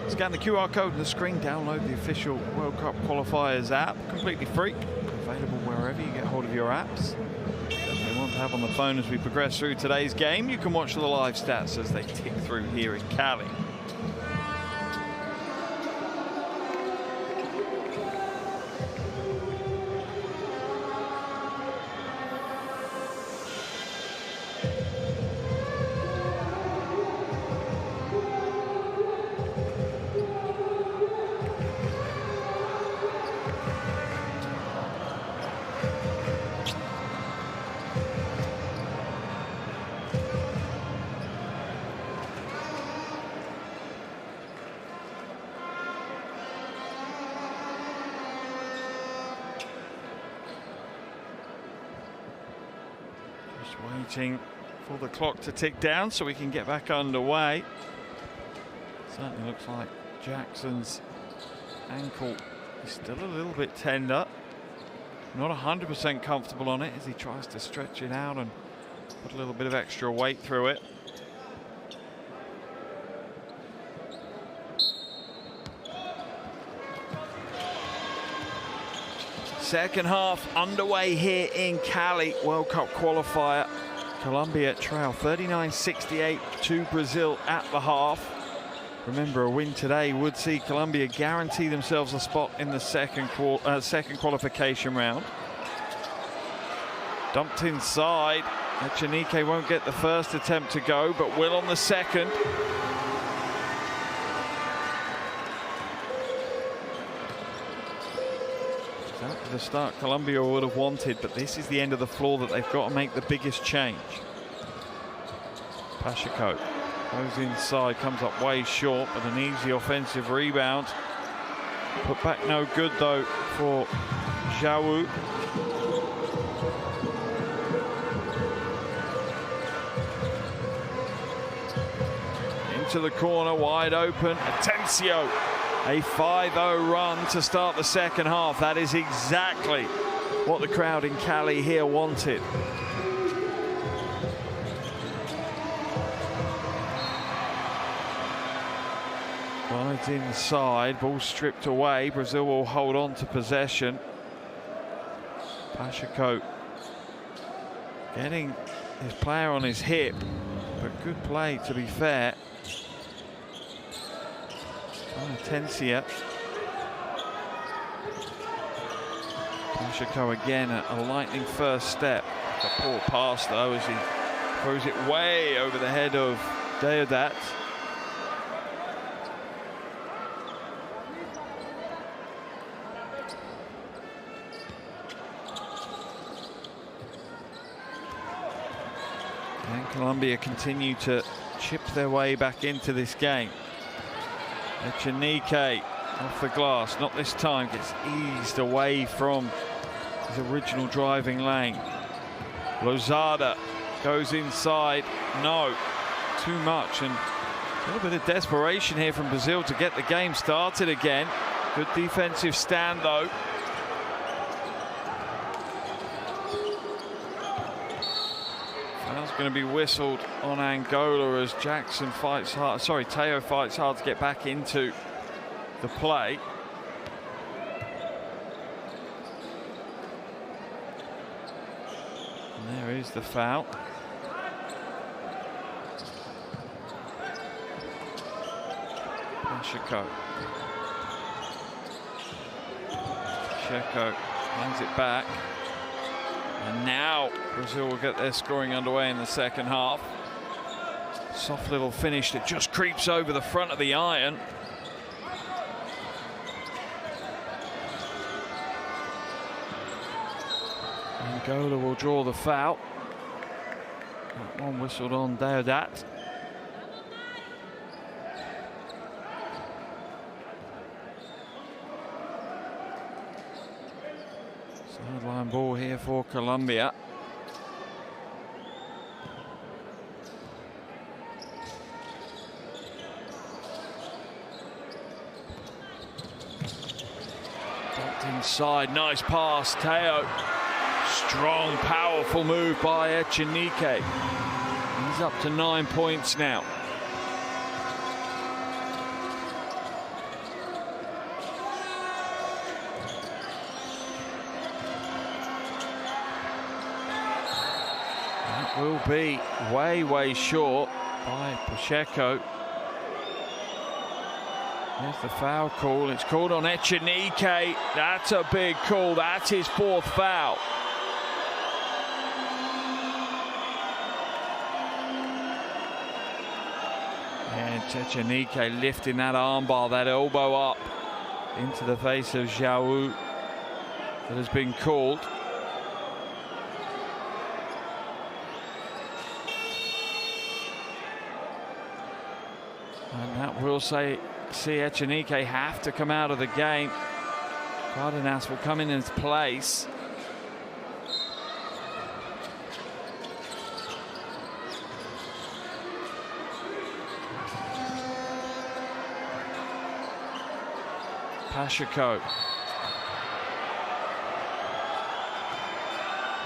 Scan the QR code on the screen. Download the official World Cup Qualifiers app. Completely free. Available wherever you get hold of your apps. If you want to have on the phone as we progress through today's game, you can watch the live stats as they tick through here in Cali. Waiting for the clock to tick down so we can get back underway. Certainly looks like Jackson's ankle is still a little bit tender. Not 100% comfortable on it as he tries to stretch it out and put a little bit of extra weight through it. Second half underway here in Cali, World Cup qualifier. Colombia trail 39-68 to Brazil at the half. Remember, a win today would see Colombia guarantee themselves a spot in the second qualification round. Dumped inside. Echenique won't get the first attempt to go, but will on the second. Exactly the start Colombia would have wanted, but this is the end of the floor that they've got to make the biggest change. Pacheco goes inside, comes up way short, but an easy offensive rebound. Put back no good though for Jawu. Into the corner, wide open. Atencio, a 5-0 run to start the second half. That is exactly what the crowd in Cali here wanted. Right inside, ball stripped away. Brazil will hold on to possession. Pacheco getting his player on his hip, but good play to be fair. Atencio. Pacheco again, a lightning first step. It's a poor pass though as he throws it way over the head of Deodat. And Colombia continue to chip their way back into this game. Echenique off the glass, not this time, gets eased away from his original driving lane. Lozada goes inside, no, too much, and a little bit of desperation here from Brazil to get the game started again. Good defensive stand though. That's going to be whistled on Angola as Jackson fights hard. Sorry, Teo fights hard to get back into the play. And there is the foul. Pacheco. Pacheco hands it back. And now Brazil will get their scoring underway in the second half. Soft little finish that just creeps over the front of the iron. Angola will draw the foul. That one whistled on Deodat. Sideline ball here for Colombia. Dumped inside, nice pass, Teo. Strong, powerful move by Echenique. He's up to 9 points now. Will be way short by Pacheco. There's the foul call. It's called on Echenique. That's a big call. That's his fourth foul. And Echenique lifting that armbar, that elbow up into the face of Jawu that has been called. And that will see Echenique have to come out of the game. Cardenas will come in his place.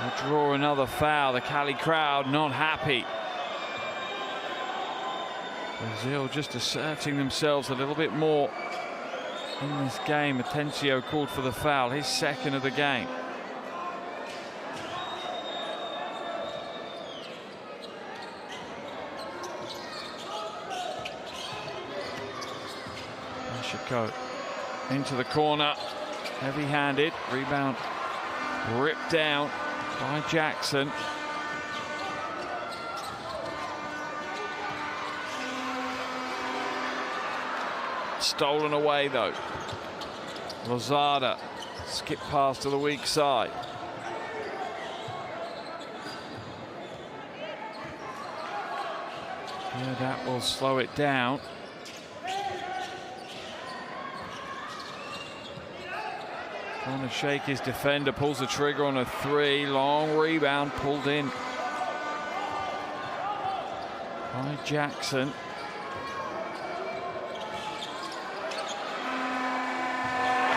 They'll draw another foul. The Cali crowd not happy. Brazil just asserting themselves a little bit more in this game. Atencio called for the foul, his second of the game. Mexico into the corner, heavy-handed, rebound ripped down by Jackson. Stolen away though. Lozada skip pass to the weak side. Yeah, that will slow it down. Trying to shake his defender, pulls the trigger on a three. Long rebound pulled in by Jackson.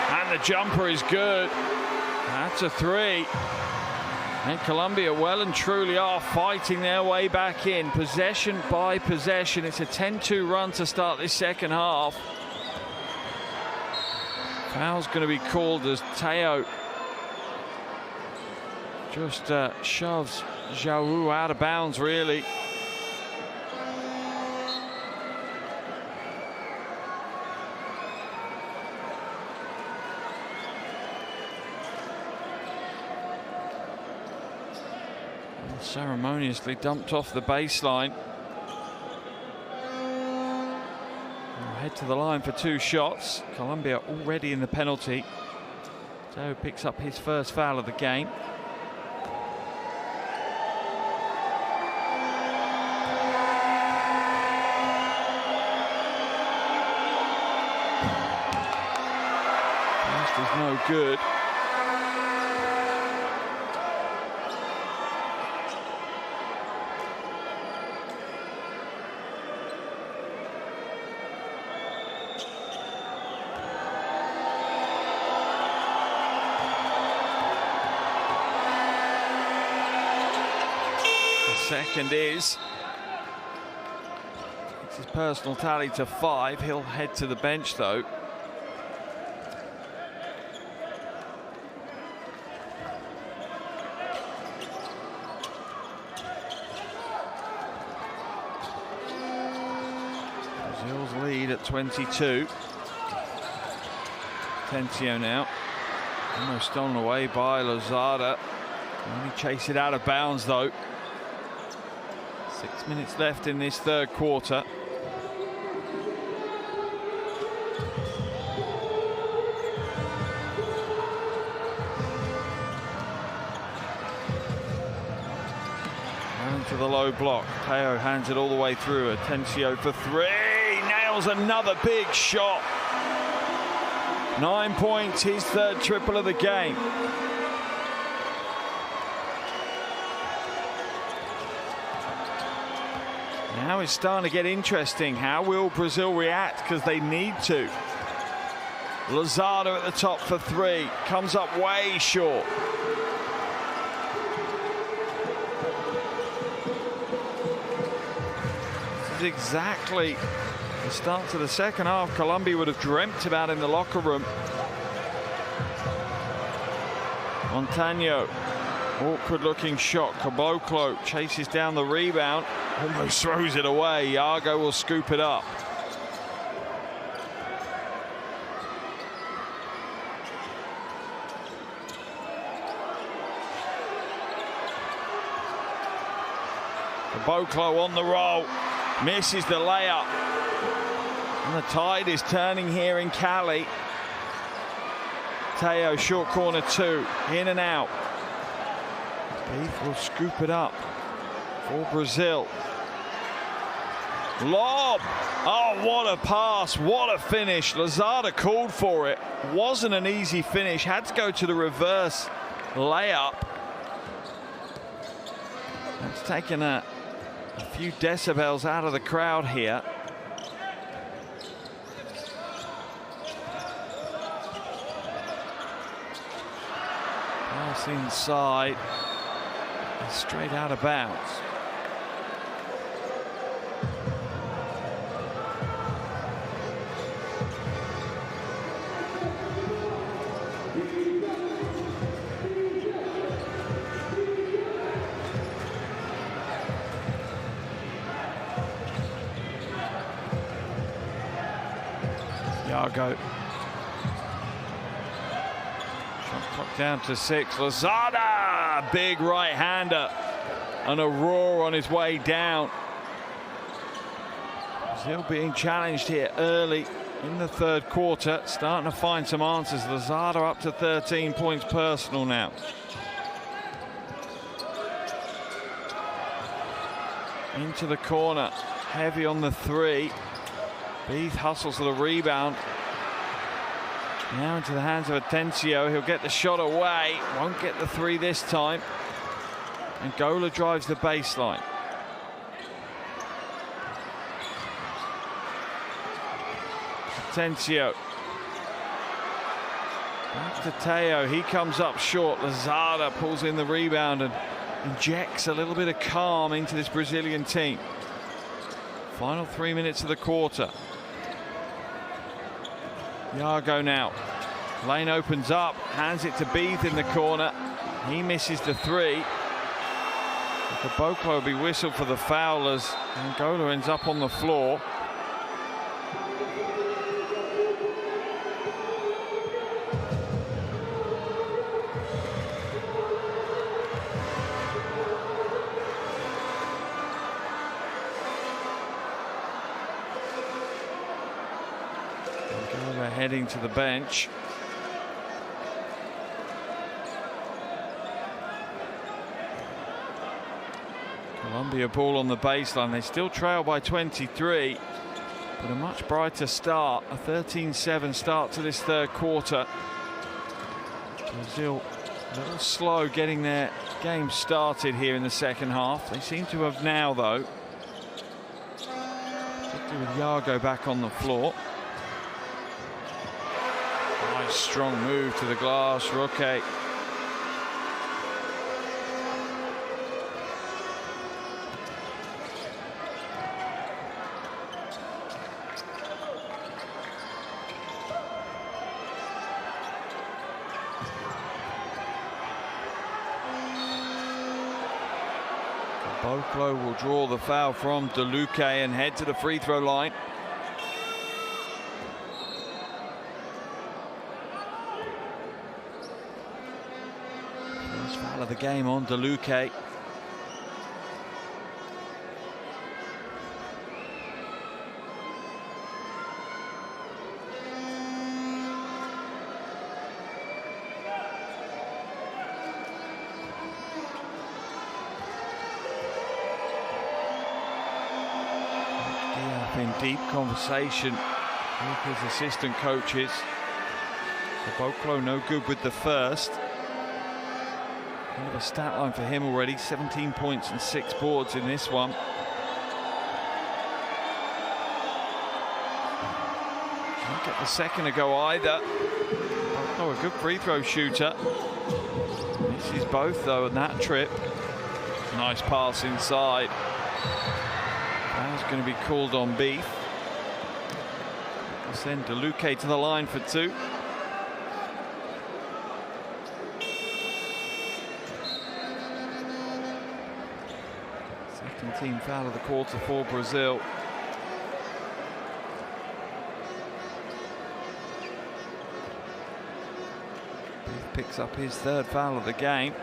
And the jumper is good. That's a three. And Colombia well and truly are fighting their way back in, possession by possession. It's a 10-2 run to start this second half. Foul's going to be called as Teo just shoves Jaou out of bounds, really. Ceremoniously dumped off the baseline. Head to the line for two shots. Colombia already in the penalty. So picks up his first foul of the game. First is no good. Second is, it's his personal tally to 5. He'll head to the bench though. Brazil's lead at 22. Atencio now, almost stolen away by Lozada. Only chase it out of bounds though. 6 minutes left in this third quarter. Down to the low block. Teo hands it all the way through. Atencio for three. Nails another big shot. 9 points, his third triple of the game. Now it's starting to get interesting. How will Brazil react? Because they need to. Lozada at the top for three. Comes up way short. This is exactly the start to the second half Colombia would have dreamt about in the locker room. Montano. Awkward looking shot. Caboclo chases down the rebound. Almost throws it away. Iago will scoop it up. Caboclo on the roll. Misses the layup. And the tide is turning here in Cali. Teo, short corner two. In and out. Keith will scoop it up for Brazil. Lob. Oh, what a pass. What a finish. Lozada called for it. Wasn't an easy finish. Had to go to the reverse layup. That's taken a few decibels out of the crowd here. Pass inside. Straight out of bounds. Yago. Shot clock down to 6. Lozada, big right-hander, and a roar on his way down. Brazil being challenged here early in the third quarter, starting to find some answers. Lozada up to 13 points personal now. Into the corner, heavy on the 3. Beath hustles for the rebound. Now into the hands of Atencio. He'll get the shot away. Won't get the 3 this time. Angola drives the baseline. Atencio. Back to Teo. He comes up short. Lozada pulls in the rebound and injects a little bit of calm into this Brazilian team. Final 3 minutes of the quarter. Yago now. Lane opens up, hands it to Beath in the corner. He misses the 3. The Caboclo will be whistled for the foul as Angola ends up on the floor. Heading to the bench. Colombia ball on the baseline. They still trail by 23, but a much brighter start. A 13-7 start to this third quarter. Brazil a little slow getting their game started here in the second half. They seem to have now, though. Particularly with Yago back on the floor. Strong move to the glass, Roque. Caboclo will draw the foul from DeLuque and head to the free throw line. Of the game on DeLuque. In deep conversation with his assistant coaches. Caboclo no good with the first. Kind of a stat line for him already, 17 points and 6 boards in this one. Can't get the second to go either. Oh, a good free throw shooter. Misses both though on that trip. Nice pass inside. That's going to be called on Beath. We'll send DeLuque to the line for 2. Team foul of the quarter for Brazil. Beath picks up his 3rd foul of the game.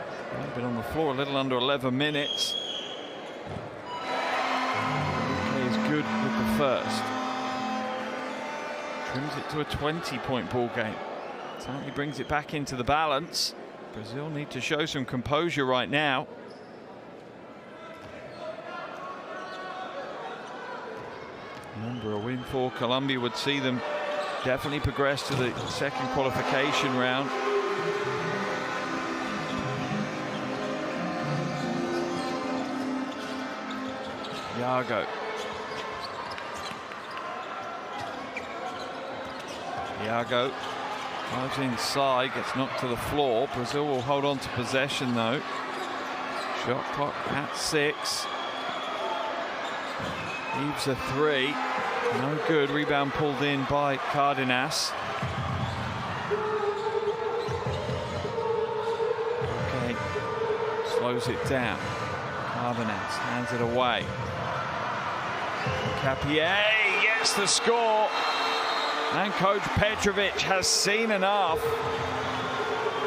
He's been on the floor a little under 11 minutes. He is good with the first. Trims it to a 20-point ball game. Certainly brings it back into the balance. Brazil need to show some composure right now. Remember, a win for Colombia would see them definitely progress to the second qualification round. Yago. Yago drives inside, gets knocked to the floor. Brazil will hold on to possession though. Shot clock at 6. Leaves a 3. No good. Rebound pulled in by Cardenas. Okay. Slows it down. Cardenas hands it away. Capier gets the score. And Coach Petrovic has seen enough.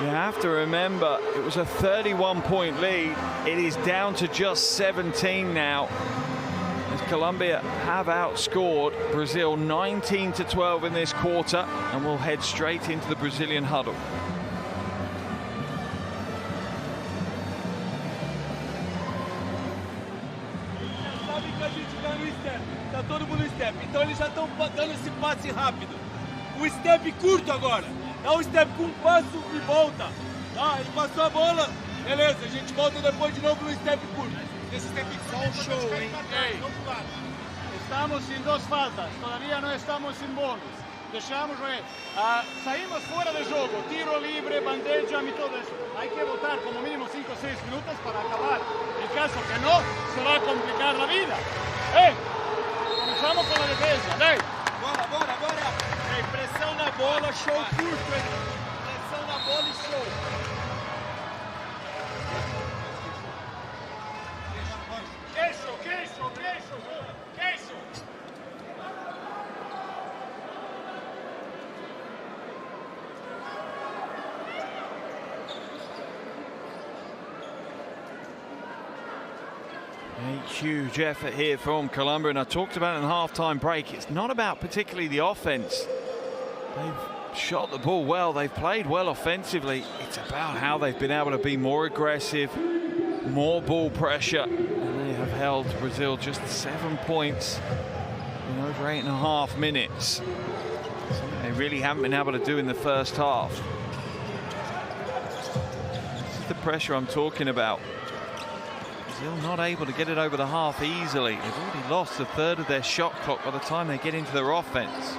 You have to remember, it was a 31-point lead. It is down to just 17 now. As Colombia have outscored Brazil 19-12 in this quarter, and will head straight into the Brazilian huddle. Tá todo mundo no step, então eles já estão dando esse passe rápido. O step curto agora. Dá um step com um passo e volta. Ah, ele passou a bola. Beleza, a gente volta depois de novo no step curto. Esse step só um show, hein? Estamos em 2 faltas. Todavía não estamos em bônus. Deixamos, saímos fora do jogo. Tiro livre, bandeja e tudo isso. Hay que votar como mínimo 5 o 6 minutos para acabar. En caso que no, se va a complicar la vida. Começamos com a defesa. Bora, bora, bora. Pressão na bola, show curto, hein? Pressão na bola e show. Queixo. A huge effort here from Colombia, and I talked about it in the half-time break. It's not about particularly the offense. They've shot the ball well, they've played well offensively. It's about how they've been able to be more aggressive, more ball pressure, and they have held Brazil just 7 points in over 8.5 minutes. Something they really haven't been able to do in the first half. This is the pressure I'm talking about. Brazil not able to get it over the half easily. They've already lost a third of their shot clock by the time they get into their offense.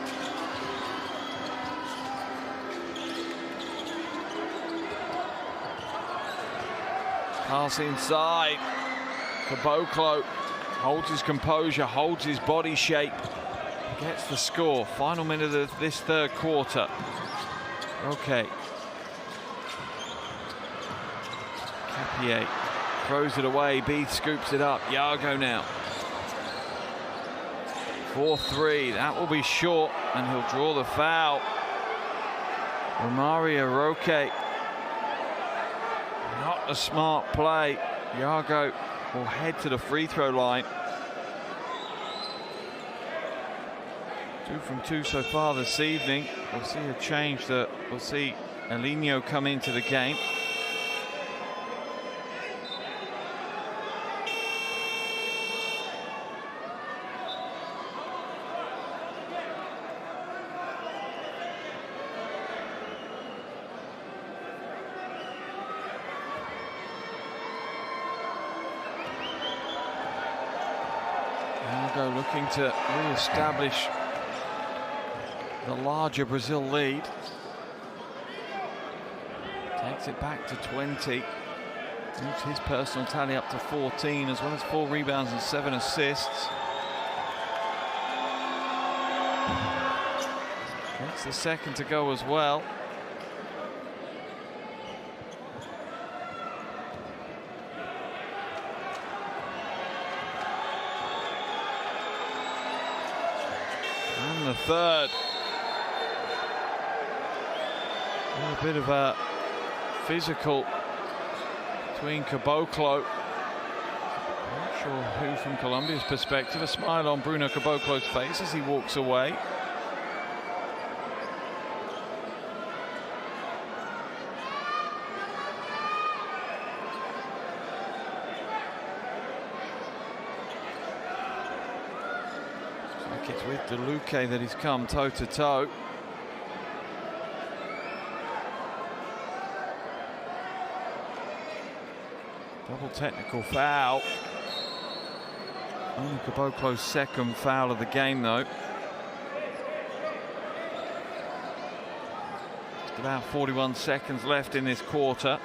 Pass inside. Caboclo holds his composure, holds his body shape, gets the score. Final minute of this third quarter. Okay. Capier throws it away. Beath scoops it up. Yago now. 4-3. That will be short, and he'll draw the foul. Romario Roque. Not a smart play. Yago will head to the free throw line. 2 from 2 so far this evening. We'll see a change. We'll see Elinho come into the game. Looking to re-establish the larger Brazil lead. Takes it back to 20. Moves his personal tally up to 14, as well as 4 rebounds and 7 assists. Gets the second to go as well. The third. A bit of a physical between Caboclo. Not sure who from Colombia's perspective. A smile on Bruno Caboclo's face as he walks away. It's with DeLuque that he's come toe-to-toe. Double technical foul. Only Caboclo's second foul of the game, though. Just about 41 seconds left in this quarter.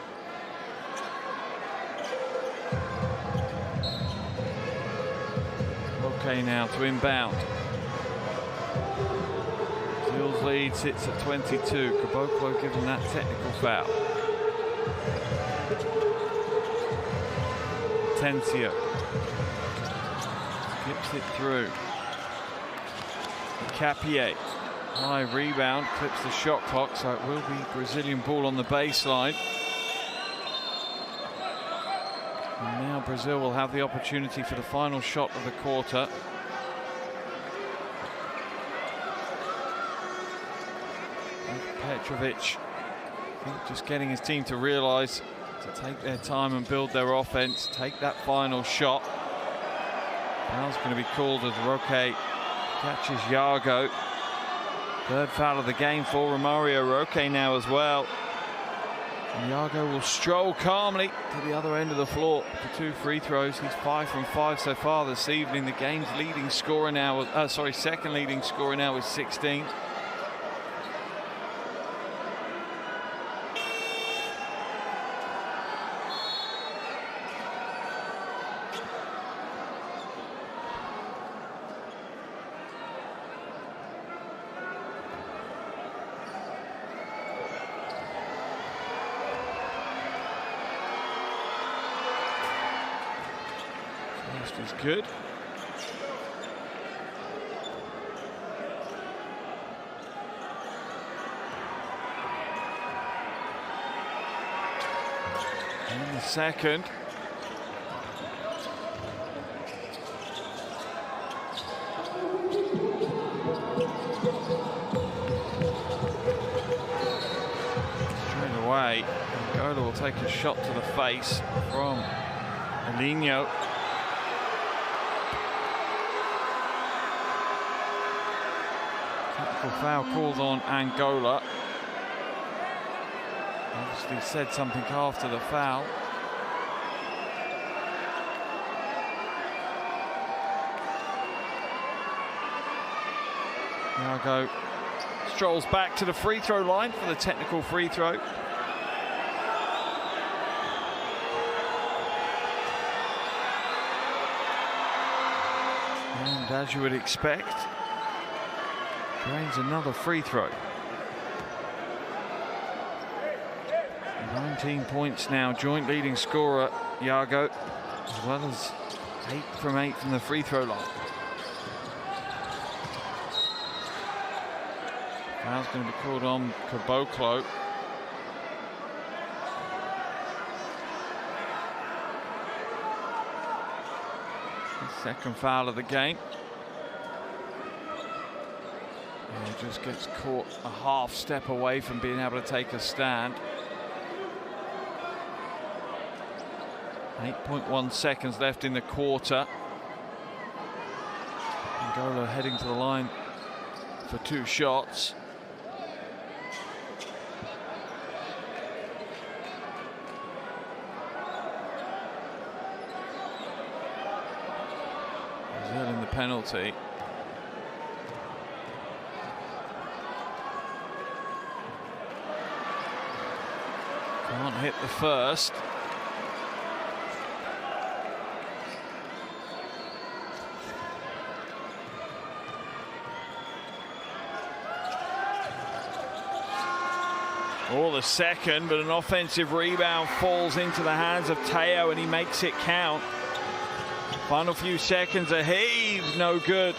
Roque now to inbound. Brazil's lead sits at 22. Caboclo given that technical foul. Tensio skips it through. Capier, high rebound, clips the shot clock, so it will be Brazilian ball on the baseline. And now Brazil will have the opportunity for the final shot of the quarter. Petrovic, I think, just getting his team to realise to take their time and build their offense, take that final shot. Foul's going to be called as Roque catches Yago. Third foul of the game for Romario Roque now as well. And Yago will stroll calmly to the other end of the floor for 2 free throws. He's 5 from 5 so far this evening. The game's leading scorer now, second leading scorer now with 16. Is good. And the second. Straight away, Angola will take a shot to the face from Elinho. Foul called on Angola. Obviously said something after the foul. Yago strolls back to the free throw line for the technical free throw. And as you would expect, drains another free throw. 19 points now, joint leading scorer Yago, as well as 8 from 8 from the free throw line. Foul's going to be called on Caboclo. Second foul of the game. Just gets caught a half step away from being able to take a stand. 8.1 seconds left in the quarter. Angola heading to the line for 2 shots. Brazil in the penalty. Can't hit the first. Or the second, but an offensive rebound falls into the hands of Teo and he makes it count. Final few seconds, a heave, no good.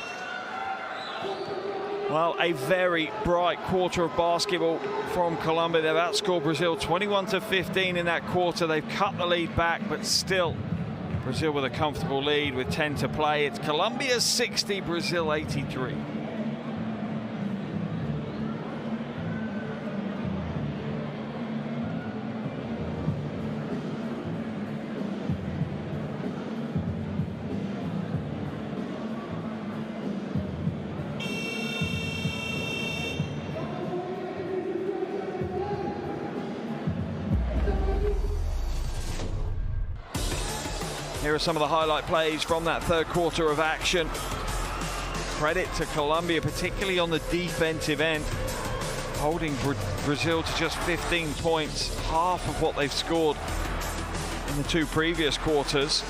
Well, a very bright quarter of basketball from Colombia. They've outscored Brazil 21-15 in that quarter. They've cut the lead back, but still Brazil with a comfortable lead with 10 to play. It's Colombia 60, Brazil 83. Here are some of the highlight plays from that third quarter of action. Credit to Colombia, particularly on the defensive end, holding Brazil to just 15 points, half of what they've scored in the 2 previous quarters.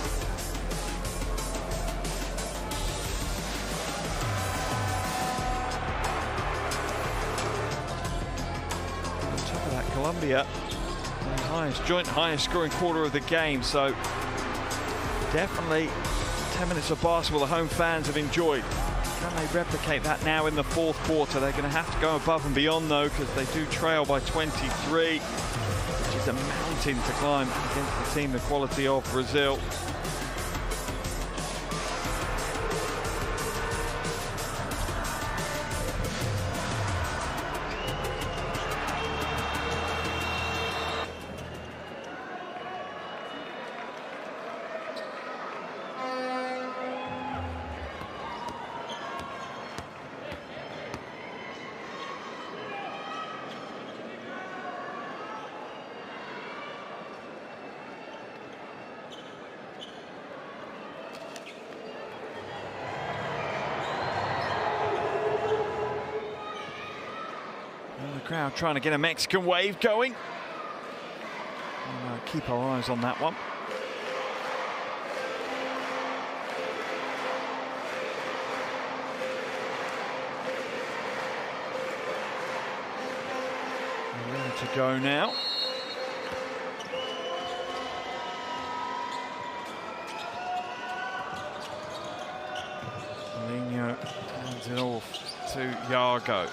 Colombia, the joint highest scoring quarter of the game. So definitely 10 minutes of basketball the home fans have enjoyed. Can they replicate that now in the fourth quarter? They're going to have to go above and beyond, though, because they do trail by 23, which is a mountain to climb against the team the quality of Brazil. Crowd trying to get a Mexican wave going. Keep our eyes on that one. We're ready to go now. Lino hands it off to Yago.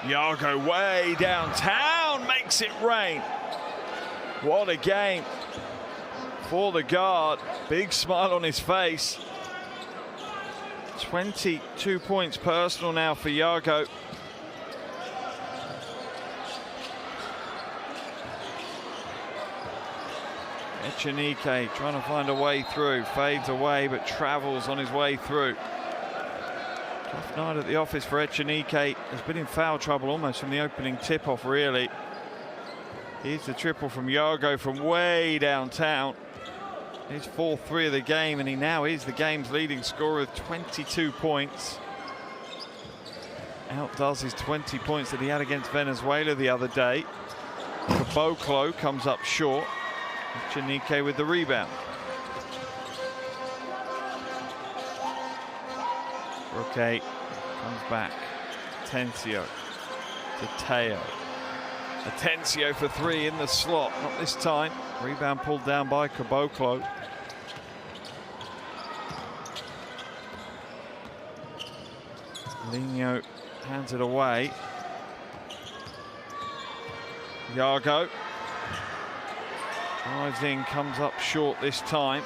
Yago way downtown makes it rain. What a game for the guard. Big smile on his face. 22 points personal now for Yago. Echenique trying to find a way through. Fades away but travels on his way through. Tough night at the office for Echenique. Has been in foul trouble almost from the opening tip-off, really. Here's the triple from Yago from way downtown. His 4th-3 of the game, and he now is the game's leading scorer with 22 points. Outdoes his 20 points that he had against Venezuela the other day. Caboclo comes up short. Echenique with the rebound. Roque comes back. Atencio to Teo. Atencio for 3 in the slot. Not this time. Rebound pulled down by Caboclo. Lino hands it away. Yago drives in, comes up short this time.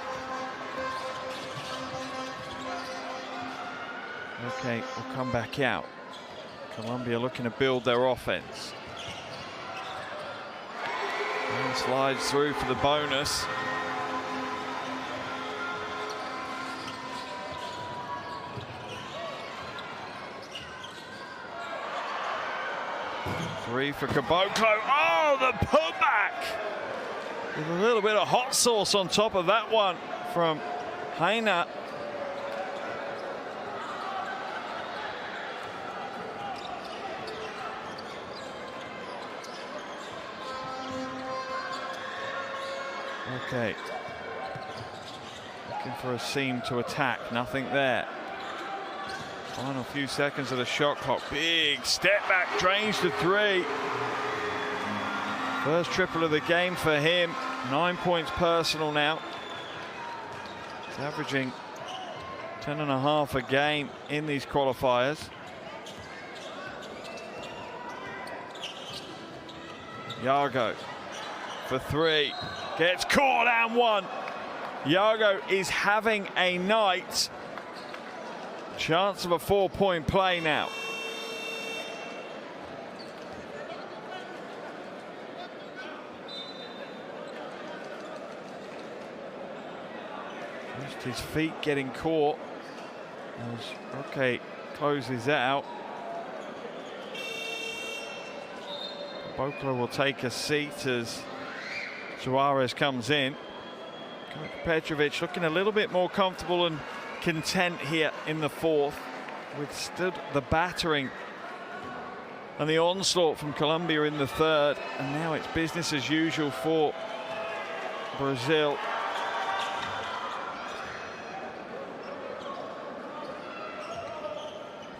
Okay, will come back out. Colombia looking to build their offense. And slides through for the bonus. Three for Caboclo. Oh, the putback! With a little bit of hot sauce on top of that one from Heiner. Okay, looking for a seam to attack, nothing there. Final few seconds of the shot clock. Big step back, drains to 3. First triple of the game for him. 9 points personal now. He's averaging 10.5 a game in these qualifiers. Yago for 3. Gets caught and 1. Yago is having a night. Chance of a 4-point play now. Just his feet getting caught as Roque closes out. Caboclo will take a seat as Suarez comes in. Coach Petrovic looking a little bit more comfortable and content here in the fourth. Withstood the battering and the onslaught from Colombia in the third, and now it's business as usual for Brazil.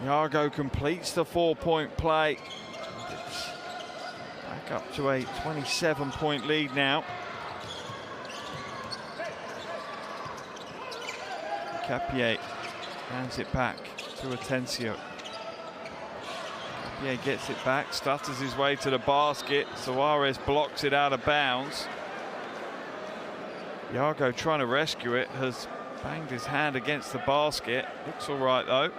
Yago completes the 4-point play. It's back Back up to a 27-point lead now. Capier hands it back to Atencio. Capier gets it back, stutters his way to the basket. Suarez blocks it out of bounds. Iago, trying to rescue it, has banged his hand against the basket. Looks all right though.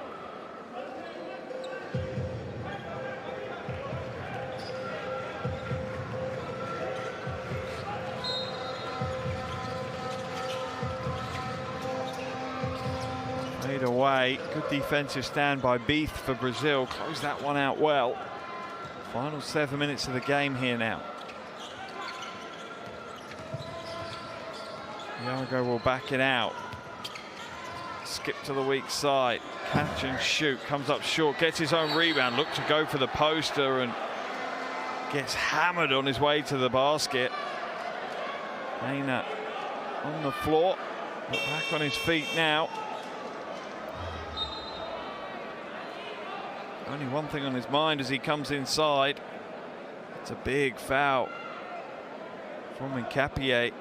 Made away. Good defensive stand by Beith for Brazil. Closed that one out well. Final 7 minutes of the game here now. Iago will back it out. Skip to the weak side. Catch and shoot. Comes up short. Gets his own rebound. Look to go for the poster and gets hammered on his way to the basket. Reina on the floor. But back on his feet now. Only one thing on his mind as he comes inside. It's a big foul from Capier.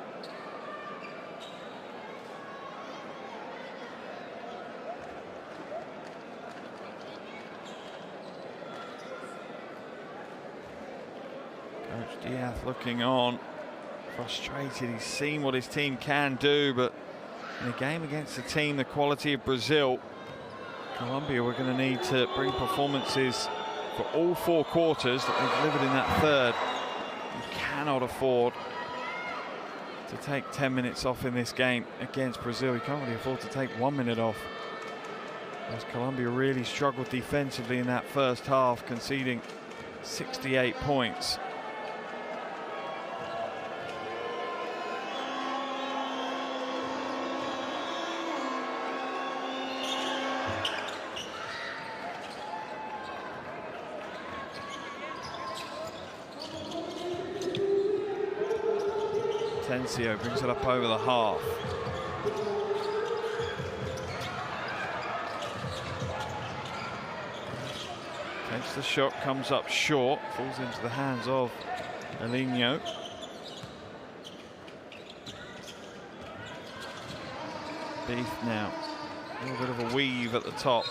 Coach Diaz looking on, frustrated. He's seen what his team can do, but in a game against a team the quality of Brazil, Colombia, we're going to need to bring performances for all 4 quarters that they've delivered in that third. You cannot afford to take 10 minutes off in this game against Brazil. You can't really afford to take 1 minute off, as Colombia really struggled defensively in that first half, conceding 68 points. Atencio brings it up over the half. Takes the shot, comes up short, falls into the hands of Elinho. Beith now, a little bit of a weave at the top.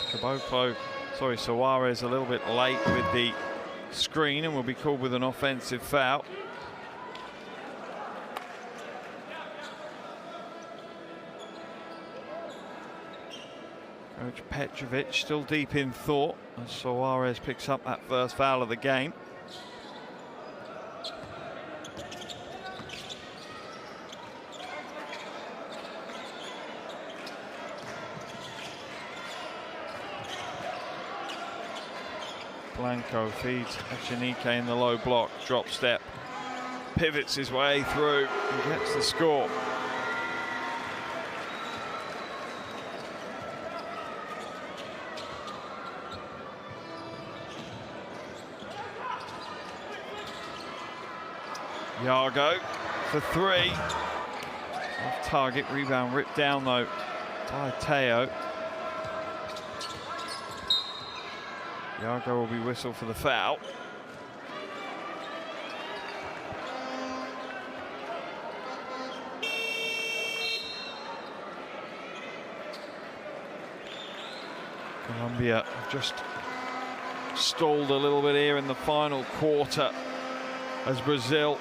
Suarez a little bit late with the screen and will be called with an offensive foul. Coach Petrovic still deep in thought as Suarez picks up that first foul of the game. Blanco feeds Echenique in the low block, drop step, pivots his way through and gets the score. Iago for 3. Off target, rebound ripped down though by Teo. Iago will be whistled for the foul. Colombia have just stalled a little bit here in the final quarter as Brazil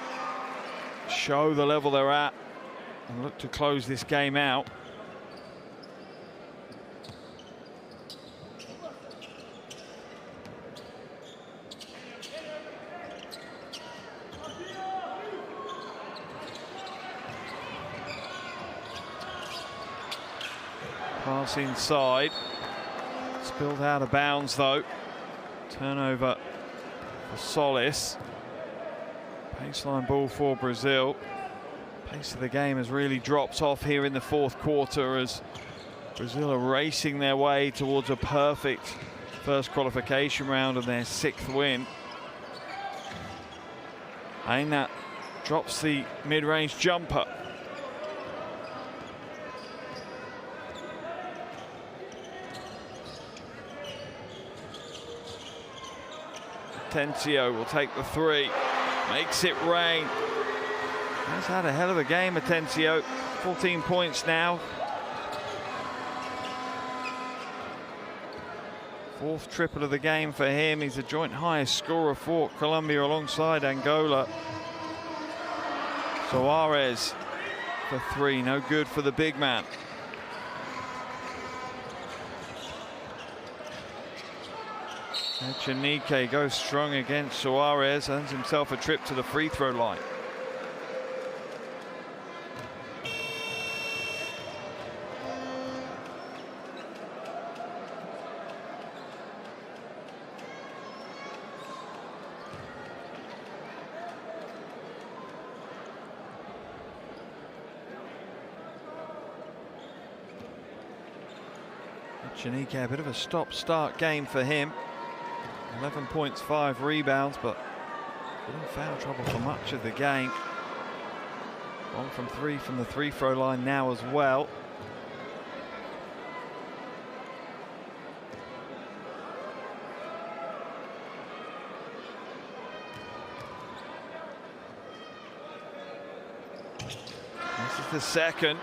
show the level they're at and look to close this game out. Pass inside, spilled out of bounds though. Turnover for Solis. Baseline ball for Brazil. Pace of the game has really dropped off here in the fourth quarter as Brazil are racing their way towards a perfect first qualification round and their 6th win. Reina drops the mid-range jumper. Atencio will take the 3. makes it rain. He's had a hell of a game, Atencio. 14 points now. Fourth triple of the game for him. He's the joint highest scorer for Colombia alongside Angola. Suarez for three, no good for the big man. Echenique goes strong against Suarez, earns himself a trip to the free throw line. Echenique, a bit of a stop-start game for him. 11 points, 5 rebounds, but been in foul trouble for much of the game. 1 from 3 from the free throw line now as well. This is the second.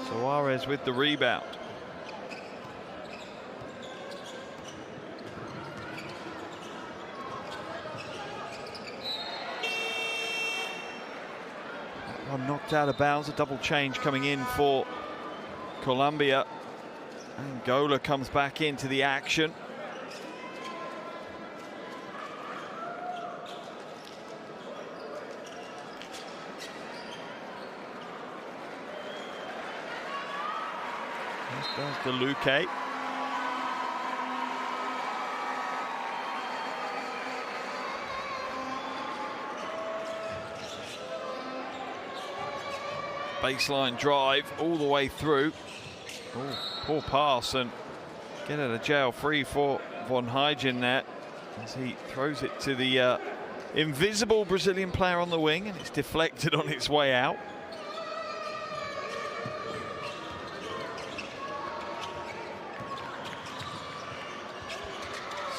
Suarez with the rebound. Knocked out of bounds, a double change coming in for Colombia. Angola comes back into the action. This goes to Luque. Baseline drive all the way through. Oh, poor pass, and get out of jail free for Von Huygen there as he throws it to the invisible Brazilian player on the wing, and it's deflected on its way out.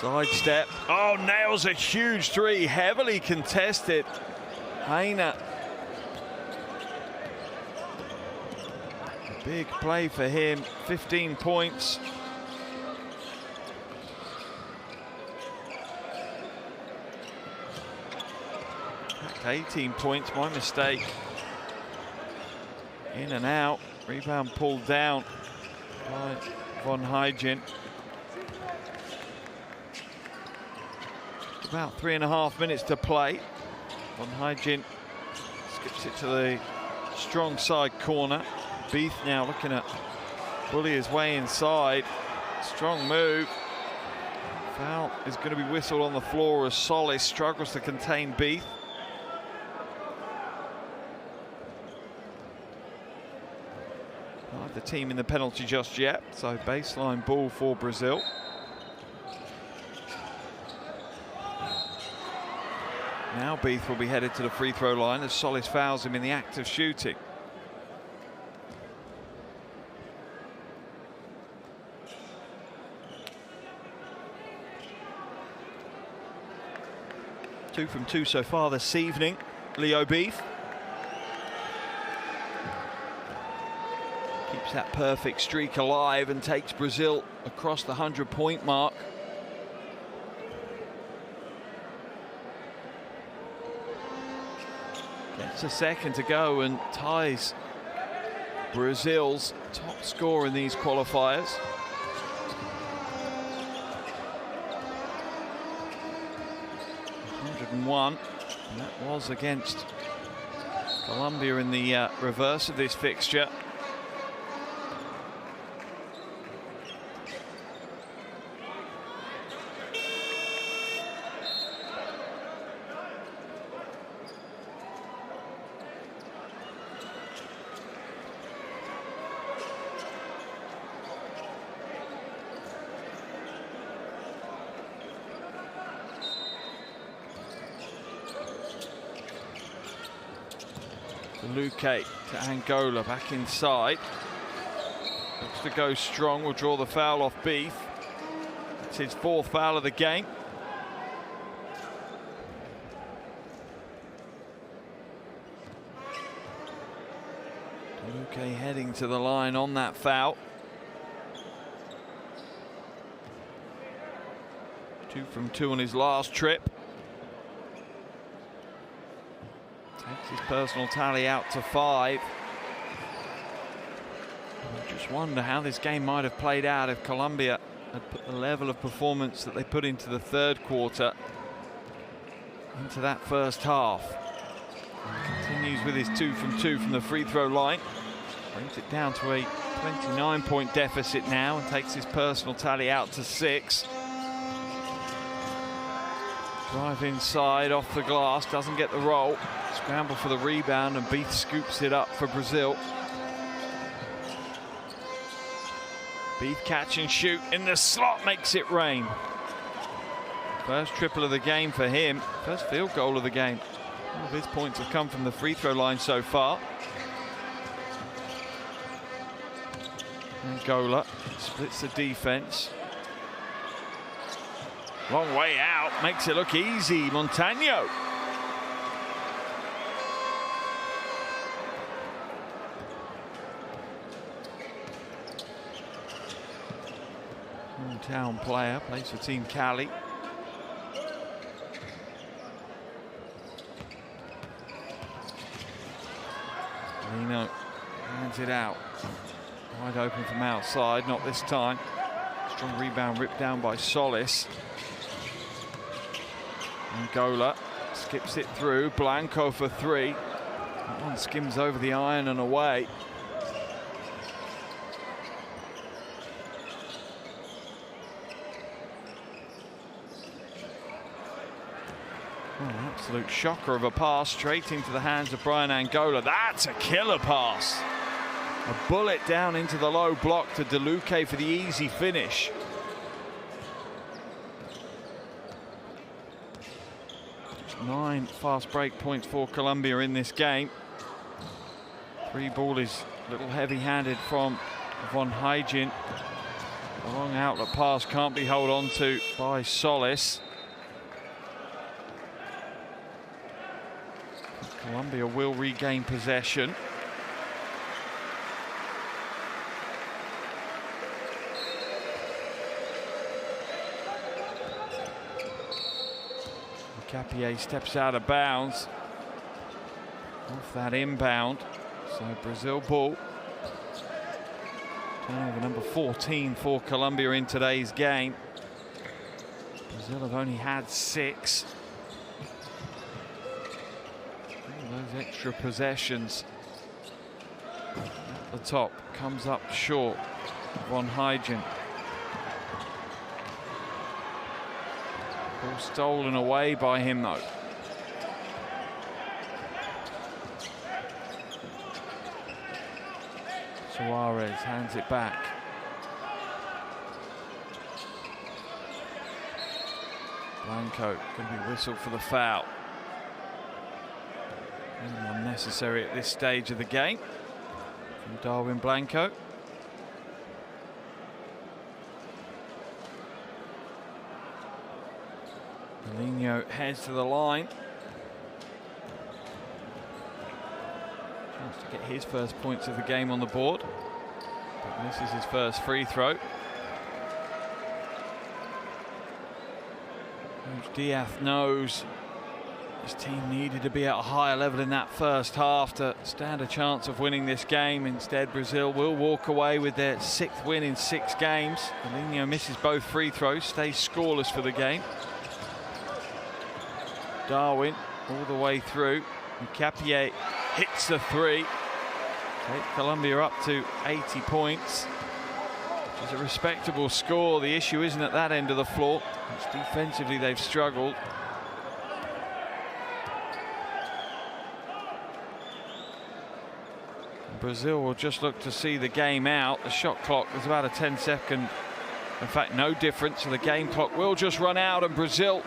Sidestep. Oh, nails a huge three, heavily contested. Heine. Big play for him, 15 points. Back 18 points, my mistake. In and out, rebound pulled down by Von Huygen. About 3.5 minutes to play. Von Huygen skips it to the strong side corner. Beath now looking at bully his way inside. Strong move. Foul is going to be whistled on the floor as Solis struggles to contain Beath. Not the team in the penalty just yet, so baseline ball for Brazil. Now Beath will be headed to the free throw line as Solis fouls him in the act of shooting. Two from two so far this evening, Leo Beath. Keeps that perfect streak alive and takes Brazil across the 100-point mark. Gets a second to go and ties Brazil's top score in these qualifiers. And that was against Colombia in the reverse of this fixture. Luque to Angola, back inside. Looks to go strong, will draw the foul off Beath. It's his 4th foul of the game. Luque heading to the line on that foul. 2 from 2 on his last trip. Takes his personal tally out to 5. I just wonder how this game might have played out if Colombia had put the level of performance that they put into the third quarter into that first half. Continues with his 2 from 2 from the free throw line. Brings it down to a 29-point deficit now and takes his personal tally out to 6. Drive inside off the glass, doesn't get the roll. Scramble for the rebound and Beath scoops it up for Brazil. Beath catch and shoot in the slot, makes it rain. First triple of the game for him, first field goal of the game. All of his points have come from the free throw line so far. Angola splits the defense. Long way out, makes it look easy. Montano. Hometown player, plays for Team Cali. Lino hands it out. Wide open from outside, not this time. Strong rebound ripped down by Solis. Angola skips it through. Blanco for 3. That one skims over the iron and away. Oh, an absolute shocker of a pass straight into the hands of Brian Angola. That's a killer pass. A bullet down into the low block to DeLuque for the easy finish. Just 9 fast break points for Colombia in this game. 3 ball is a little heavy-handed from Von Heijin. A long outlet pass can't be held on to by Solis. Colombia will regain possession. Capier steps out of bounds off that inbound, so Brazil ball. Turnover number 14 for Colombia in today's game. Brazil have only had 6. All those extra possessions at the top comes up short. Von Heijin. Ball stolen away by him though. Suarez hands it back. Blanco going to be whistled for the foul. Unnecessary at this stage of the game from Darwin Blanco. Lino heads to the line. Chance to get his first points of the game on the board. But misses his first free throw. Coach Diaz knows his team needed to be at a higher level in that first half to stand a chance of winning this game. Instead, Brazil will walk away with their 6th win in 6 games. Lino misses both free throws, stays scoreless for the game. Darwin all the way through, and Capier hits the 3. Take Colombia up to 80 points, which is a respectable score. The issue isn't at that end of the floor. It's defensively they've struggled. Brazil will just look to see the game out. The shot clock is about a 10-second, in fact, no difference. So the game clock will just run out, and Brazil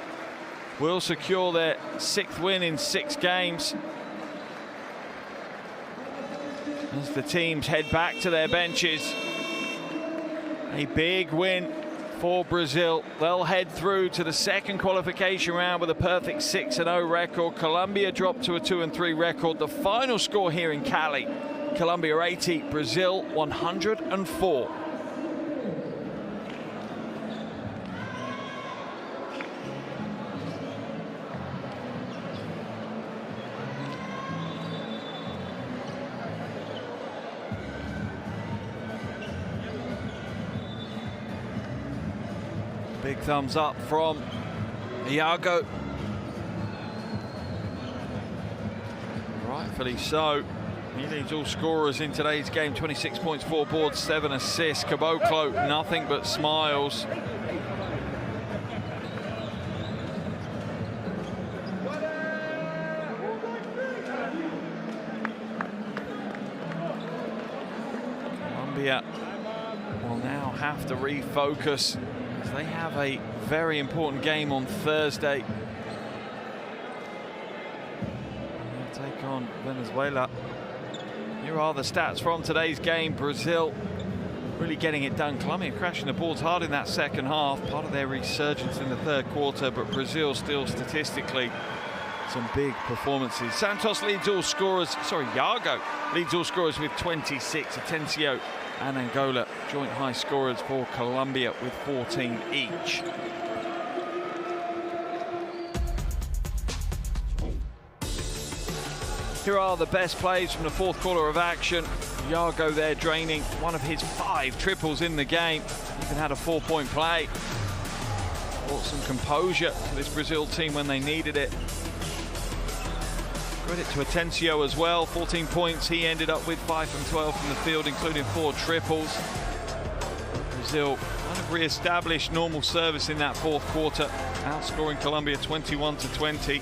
will secure their 6th win in 6 games. As the teams head back to their benches. A big win for Brazil. They'll head through to the 2nd qualification round with a perfect 6-0 record. Colombia dropped to a 2-3 record. The final score here in Cali Colombia 80, Brazil 104. Big thumbs up from Iago. Rightfully so. He leads all scorers in today's game. 26 points, 4 boards, 7 assists. Caboclo, nothing but smiles. Colombia will now have to refocus. They have a very important game on Thursday. They'll take on Venezuela. Here are the stats from today's game. Brazil really getting it done. Colombia crashing the boards hard in that second half. Part of their resurgence in the third quarter, but Brazil still statistically some big performances. Santos leads all scorers. Sorry, Iago leads all scorers with 26. Atencio and Angola joint high scorers for Colombia with 14 each. Here are the best plays from the fourth quarter of action. Iago there draining one of his 5 triples in the game. Even had a 4-point play. Brought some composure to this Brazil team when they needed it. Credit to Atencio as well, 14 points. He ended up with 5 from 12 from the field, including 4 triples. Brazil kind of re-established normal service in that fourth quarter, outscoring Colombia 21-20.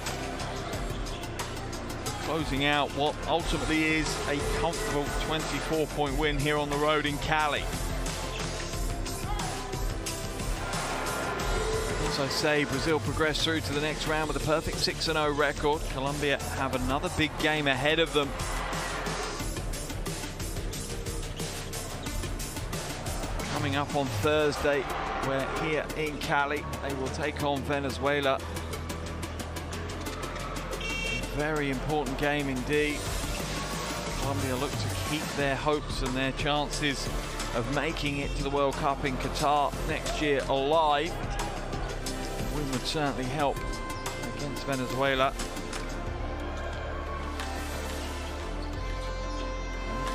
Closing out what ultimately is a comfortable 24-point win here on the road in Cali. As I say, Brazil progressed through to the next round with a perfect 6-0 record. Colombia have another big game ahead of them. Coming up on Thursday, where here in Cali, they will take on Venezuela. Very important game indeed. Colombia look to keep their hopes and their chances of making it to the World Cup in Qatar next year alive. A win would certainly help against Venezuela.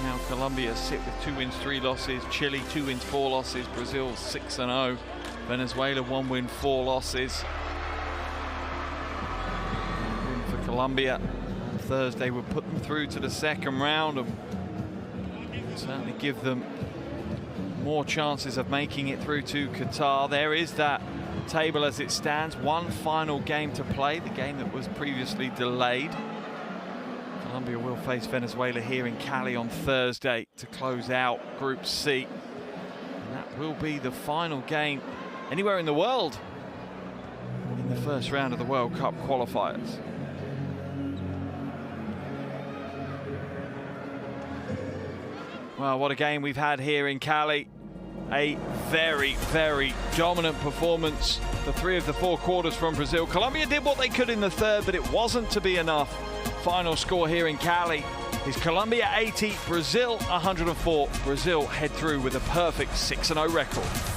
Now Colombia sit with 2 wins, 3 losses. Chile 2 wins, 4 losses. Brazil 6-0. Venezuela 1 win, 4 losses. Colombia on Thursday will put them through to the second round and certainly give them more chances of making it through to Qatar. There is that table as it stands. One final game to play, the game that was previously delayed. Colombia will face Venezuela here in Cali on Thursday to close out Group C. And that will be the final game anywhere in the world in the first round of the World Cup qualifiers. Well, what a game we've had here in Cali. A very, very dominant performance for 3 of the 4 quarters from Brazil. Colombia did what they could in the third, but it wasn't to be enough. Final score here in Cali is Colombia 80, Brazil 104. Brazil head through with a perfect 6-0 record.